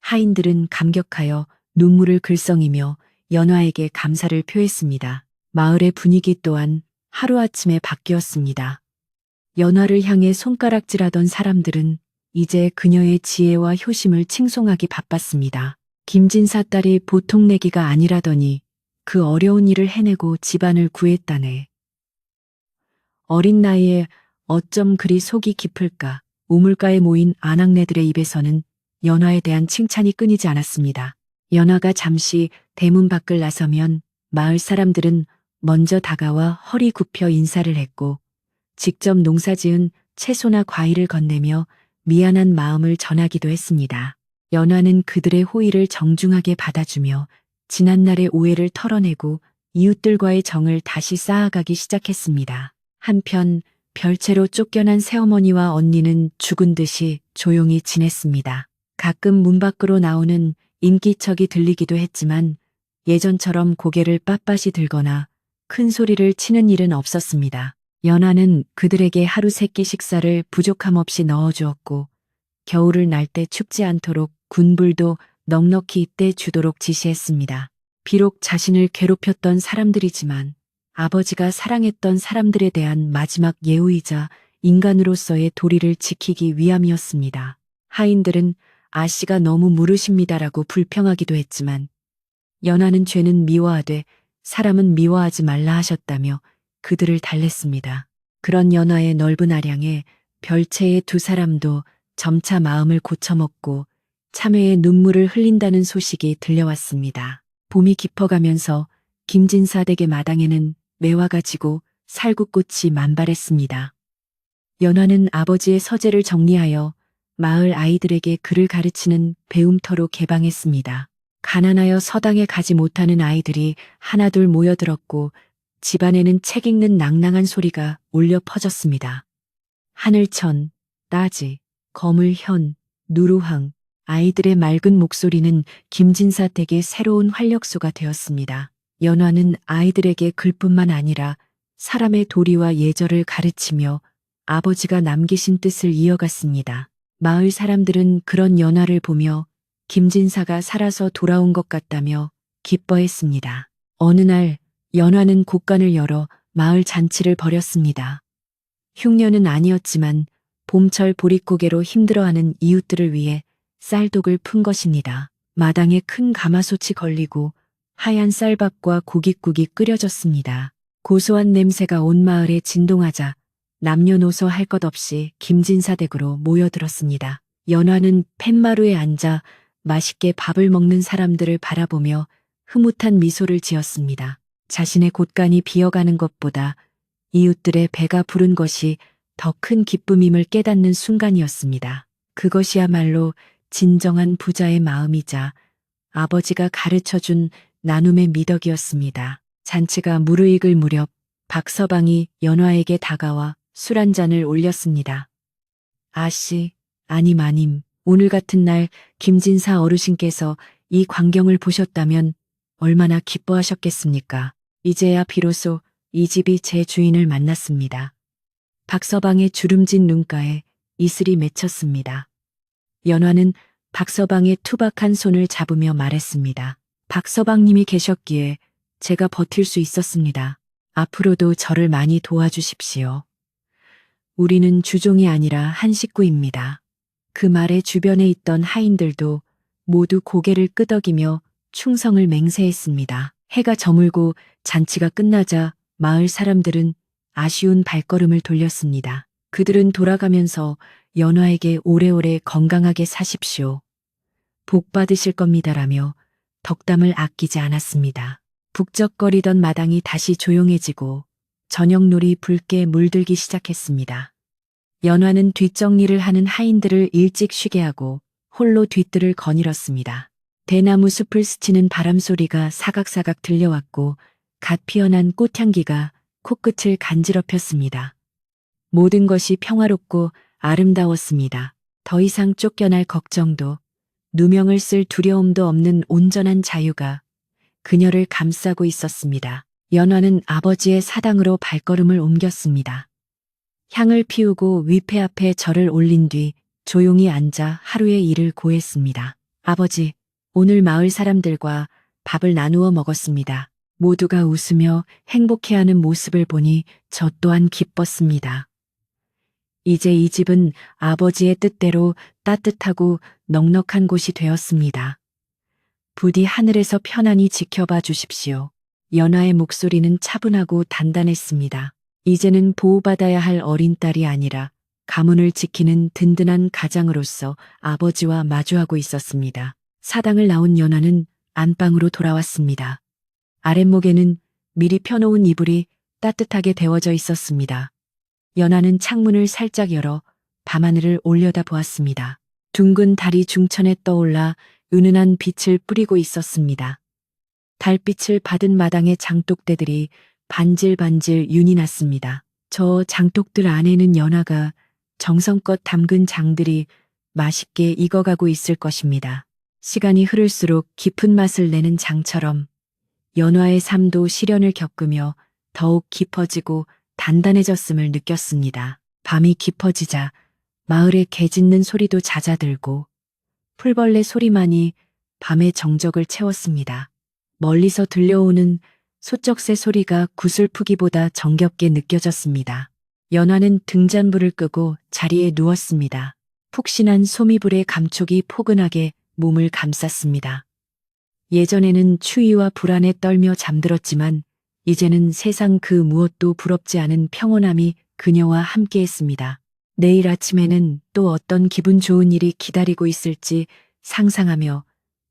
하인들은 감격하여 눈물을 글썽이며 연화에게 감사를 표했습니다. 마을의 분위기 또한 하루아침에 바뀌었습니다. 연화를 향해 손가락질하던 사람들은 이제 그녀의 지혜와 효심을 칭송하기 바빴습니다. 김진사 딸이 보통 내기가 아니라더니 그 어려운 일을 해내고 집안을 구했다네. 어린 나이에 어쩜 그리 속이 깊을까. 우물가에 모인 아낙네들의 입에서는 연화에 대한 칭찬이 끊이지 않았습니다. 연화가 잠시 대문 밖을 나서면 마을 사람들은 먼저 다가와 허리 굽혀 인사를 했고 직접 농사지은 채소나 과일을 건네며 미안한 마음을 전하기도 했습니다. 연화는 그들의 호의를 정중하게 받아주며 지난날의 오해를 털어내고 이웃들과의 정을 다시 쌓아가기 시작했습니다. 한편 별채로 쫓겨난 새어머니와 언니는 죽은 듯이 조용히 지냈습니다. 가끔 문 밖으로 나오는 인기척이 들리기도 했지만 예전처럼 고개를 빳빳이 들거나 큰 소리를 치는 일은 없었습니다. 연화는 그들에게 하루 세끼 식사를 부족함 없이 넣어주었고 겨울을 날 때 춥지 않도록 군불도 넉넉히 떼 주도록 지시했습니다. 비록 자신을 괴롭혔던 사람들이지만 아버지가 사랑했던 사람들에 대한 마지막 예우이자 인간으로서의 도리를 지키기 위함이었습니다. 하인들은 아씨가 너무 무르십니다라고 불평하기도 했지만 연화는 죄는 미워하되 사람은 미워하지 말라 하셨다며 그들을 달랬습니다. 그런 연화의 넓은 아량에 별채의 두 사람도 점차 마음을 고쳐먹고 참회의 눈물을 흘린다는 소식이 들려왔습니다. 봄이 깊어가면서 김진사댁의 마당에는 매화가 지고 살구꽃이 만발했습니다. 연화는 아버지의 서재를 정리하여 마을 아이들에게 글을 가르치는 배움터로 개방했습니다. 가난하여 서당에 가지 못하는 아이들이 하나둘 모여들었고 집안에는 책 읽는 낭낭한 소리가 울려 퍼졌습니다. 하늘천, 따지, 거물현, 누루항, 아이들의 맑은 목소리는 김진사 댁의 새로운 활력소가 되었습니다. 연화는 아이들에게 글뿐만 아니라 사람의 도리와 예절을 가르치며 아버지가 남기신 뜻을 이어갔습니다. 마을 사람들은 그런 연화를 보며 김진사가 살아서 돌아온 것 같다며 기뻐했습니다. 어느 날 연화는 곳간을 열어 마을 잔치를 벌였습니다. 흉년은 아니었지만 봄철 보릿고개로 힘들어하는 이웃들을 위해 쌀독을 푼 것입니다. 마당에 큰 가마솥이 걸리고 하얀 쌀밥과 고깃국이 끓여졌습니다. 고소한 냄새가 온 마을에 진동하자 남녀노소 할 것 없이 김진사 댁으로 모여들었습니다. 연화는 팻마루에 앉아 맛있게 밥을 먹는 사람들을 바라보며 흐뭇한 미소를 지었습니다. 자신의 곳간이 비어가는 것보다 이웃들의 배가 부른 것이 더 큰 기쁨임을 깨닫는 순간이었습니다. 그것이야말로 진정한 부자의 마음이자 아버지가 가르쳐준 나눔의 미덕이었습니다. 잔치가 무르익을 무렵 박서방이 연화에게 다가와 술 한 잔을 올렸습니다. 아씨, 아니 마님, 오늘 같은 날 김진사 어르신께서 이 광경을 보셨다면 얼마나 기뻐하셨겠습니까? 이제야 비로소 이 집이 제 주인을 만났습니다. 박서방의 주름진 눈가에 이슬이 맺혔습니다. 연화는 박서방의 투박한 손을 잡으며 말했습니다. 박서방님이 계셨기에 제가 버틸 수 있었습니다. 앞으로도 저를 많이 도와주십시오. 우리는 주종이 아니라 한 식구입니다. 그 말에 주변에 있던 하인들도 모두 고개를 끄덕이며 충성을 맹세했습니다. 해가 저물고 잔치가 끝나자 마을 사람들은 아쉬운 발걸음을 돌렸습니다. 그들은 돌아가면서 연화에게 오래오래 건강하게 사십시오. 복 받으실 겁니다라며 덕담을 아끼지 않았습니다. 북적거리던 마당이 다시 조용해지고 저녁놀이 붉게 물들기 시작했습니다. 연화는 뒷정리를 하는 하인들을 일찍 쉬게 하고 홀로 뒤뜰을 거닐었습니다. 대나무 숲을 스치는 바람 소리가 사각사각 들려왔고 갓 피어난 꽃향기가 코끝을 간지럽혔습니다. 모든 것이 평화롭고 아름다웠습니다. 더 이상 쫓겨날 걱정도 누명을 쓸 두려움도 없는 온전한 자유가 그녀를 감싸고 있었습니다. 연화는 아버지의 사당으로 발걸음을 옮겼습니다. 향을 피우고 위패 앞에 절을 올린 뒤 조용히 앉아 하루의 일을 고했습니다. 아버지, 오늘 마을 사람들과 밥을 나누어 먹었습니다. 모두가 웃으며 행복해하는 모습을 보니 저 또한 기뻤습니다. 이제 이 집은 아버지의 뜻대로 따뜻하고 넉넉한 곳이 되었습니다. 부디 하늘에서 편안히 지켜봐 주십시오. 연화의 목소리는 차분하고 단단했습니다. 이제는 보호받아야 할 어린 딸이 아니라 가문을 지키는 든든한 가장으로서 아버지와 마주하고 있었습니다. 사당을 나온 연화는 안방으로 돌아왔습니다. 아랫목에는 미리 펴놓은 이불이 따뜻하게 데워져 있었습니다. 연화는 창문을 살짝 열어 밤하늘을 올려다보았습니다. 둥근 달이 중천에 떠올라 은은한 빛을 뿌리고 있었습니다. 달빛을 받은 마당의 장독대들이 반질반질 윤이 났습니다. 저 장독들 안에는 연화가 정성껏 담근 장들이 맛있게 익어가고 있을 것입니다. 시간이 흐를수록 깊은 맛을 내는 장처럼 연화의 삶도 시련을 겪으며 더욱 깊어지고 단단해졌음을 느꼈습니다. 밤이 깊어지자 마을의 개 짖는 소리도 잦아들고 풀벌레 소리만이 밤의 정적을 채웠습니다. 멀리서 들려오는 소쩍새 소리가 구슬프기보다 정겹게 느껴졌습니다. 연화는 등잔불을 끄고 자리에 누웠습니다. 푹신한 소미불의 감촉이 포근하게 몸을 감쌌습니다. 예전에는 추위와 불안에 떨며 잠들었지만 이제는 세상 그 무엇도 부럽지 않은 평온함이 그녀와 함께했습니다. 내일 아침에는 또 어떤 기분 좋은 일이 기다리고 있을지 상상하며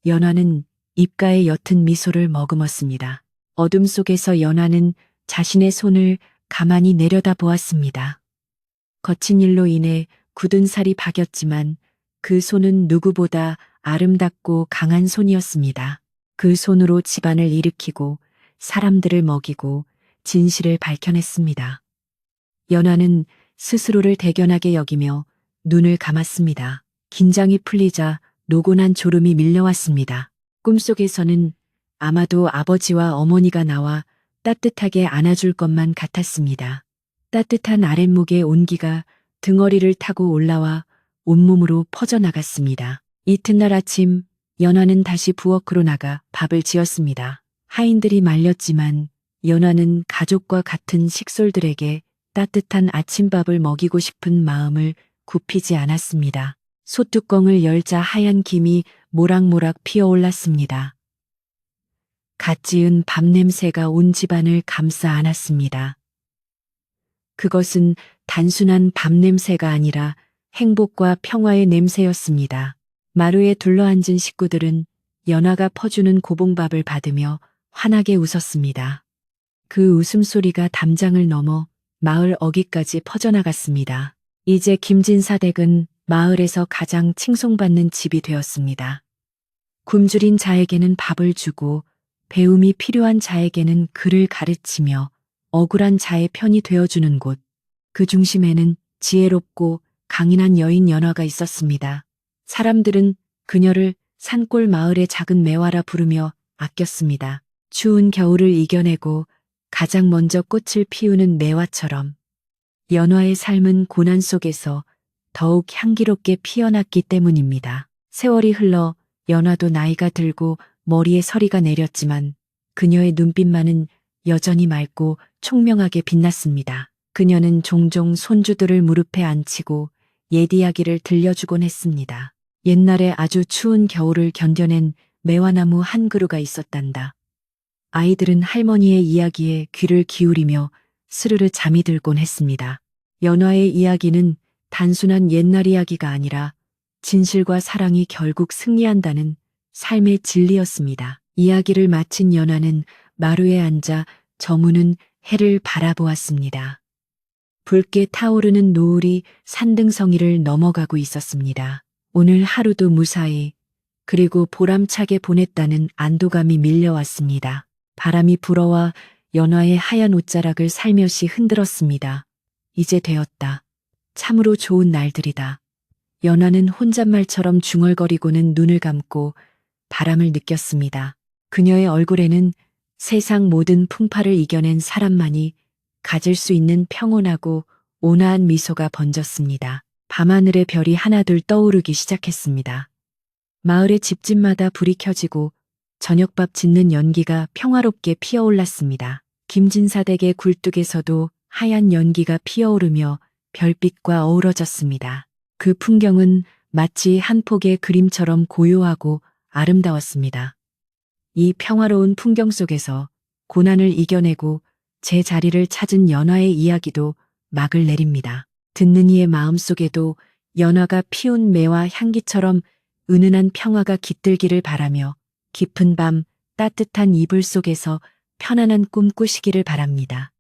연화는 입가에 옅은 미소를 머금었습니다. 어둠 속에서 연화는 자신의 손을 가만히 내려다보았습니다. 거친 일로 인해 굳은 살이 박였지만 그 손은 누구보다 아름답고 강한 손이었습니다. 그 손으로 집안을 일으키고 사람들을 먹이고 진실을 밝혀냈습니다. 연화는 스스로를 대견하게 여기며 눈을 감았습니다. 긴장이 풀리자 노곤한 졸음이 밀려왔습니다. 꿈속에서는 아마도 아버지와 어머니가 나와 따뜻하게 안아줄 것만 같았습니다. 따뜻한 아랫목의 온기가 등허리를 타고 올라와 온몸으로 퍼져나갔습니다. 이튿날 아침 연화는 다시 부엌으로 나가 밥을 지었습니다. 하인들이 말렸지만 연화는 가족과 같은 식솔들에게 따뜻한 아침밥을 먹이고 싶은 마음을 굽히지 않았습니다. 솥뚜껑을 열자 하얀 김이 모락모락 피어올랐습니다. 갓 지은 밥 냄새가 온 집안을 감싸 안았습니다. 그것은 단순한 밥 냄새가 아니라 행복과 평화의 냄새였습니다. 마루에 둘러앉은 식구들은 연화가 퍼주는 고봉밥을 받으며 환하게 웃었습니다. 그 웃음소리가 담장을 넘어 마을 어귀까지 퍼져나갔습니다. 이제 김진사댁은 마을에서 가장 칭송받는 집이 되었습니다. 굶주린 자에게는 밥을 주고 배움이 필요한 자에게는 글을 가르치며 억울한 자의 편이 되어주는 곳. 그 중심에는 지혜롭고 강인한 여인 연화가 있었습니다. 사람들은 그녀를 산골 마을의 작은 매화라 부르며 아꼈습니다. 추운 겨울을 이겨내고 가장 먼저 꽃을 피우는 매화처럼 연화의 삶은 고난 속에서 더욱 향기롭게 피어났기 때문입니다. 세월이 흘러 연화도 나이가 들고 머리에 서리가 내렸지만 그녀의 눈빛만은 여전히 맑고 총명하게 빛났습니다. 그녀는 종종 손주들을 무릎에 앉히고 옛 이야기를 들려주곤 했습니다. 옛날에 아주 추운 겨울을 견뎌낸 매화나무 한 그루가 있었단다. 아이들은 할머니의 이야기에 귀를 기울이며 스르르 잠이 들곤 했습니다. 연화의 이야기는 단순한 옛날 이야기가 아니라 진실과 사랑이 결국 승리한다는 삶의 진리였습니다. 이야기를 마친 연화는 마루에 앉아 저무는 해를 바라보았습니다. 붉게 타오르는 노을이 산등성이를 넘어가고 있었습니다. 오늘 하루도 무사히 그리고 보람차게 보냈다는 안도감이 밀려왔습니다. 바람이 불어와 연화의 하얀 옷자락을 살며시 흔들었습니다. 이제 되었다. 참으로 좋은 날들이다. 연화는 혼잣말처럼 중얼거리고는 눈을 감고 바람을 느꼈습니다. 그녀의 얼굴에는 세상 모든 풍파를 이겨낸 사람만이 가질 수 있는 평온하고 온화한 미소가 번졌습니다. 밤하늘의 별이 하나둘 떠오르기 시작했습니다. 마을의 집집마다 불이 켜지고 저녁밥 짓는 연기가 평화롭게 피어올랐습니다. 김진사댁의 굴뚝에서도 하얀 연기가 피어오르며 별빛과 어우러졌습니다. 그 풍경은 마치 한 폭의 그림처럼 고요하고 아름다웠습니다. 이 평화로운 풍경 속에서 고난을 이겨내고 제 자리를 찾은 연화의 이야기도 막을 내립니다. 듣는 이의 마음속에도 연화가 피운 매화 향기처럼 은은한 평화가 깃들기를 바라며 깊은 밤 따뜻한 이불 속에서 편안한 꿈 꾸시기를 바랍니다.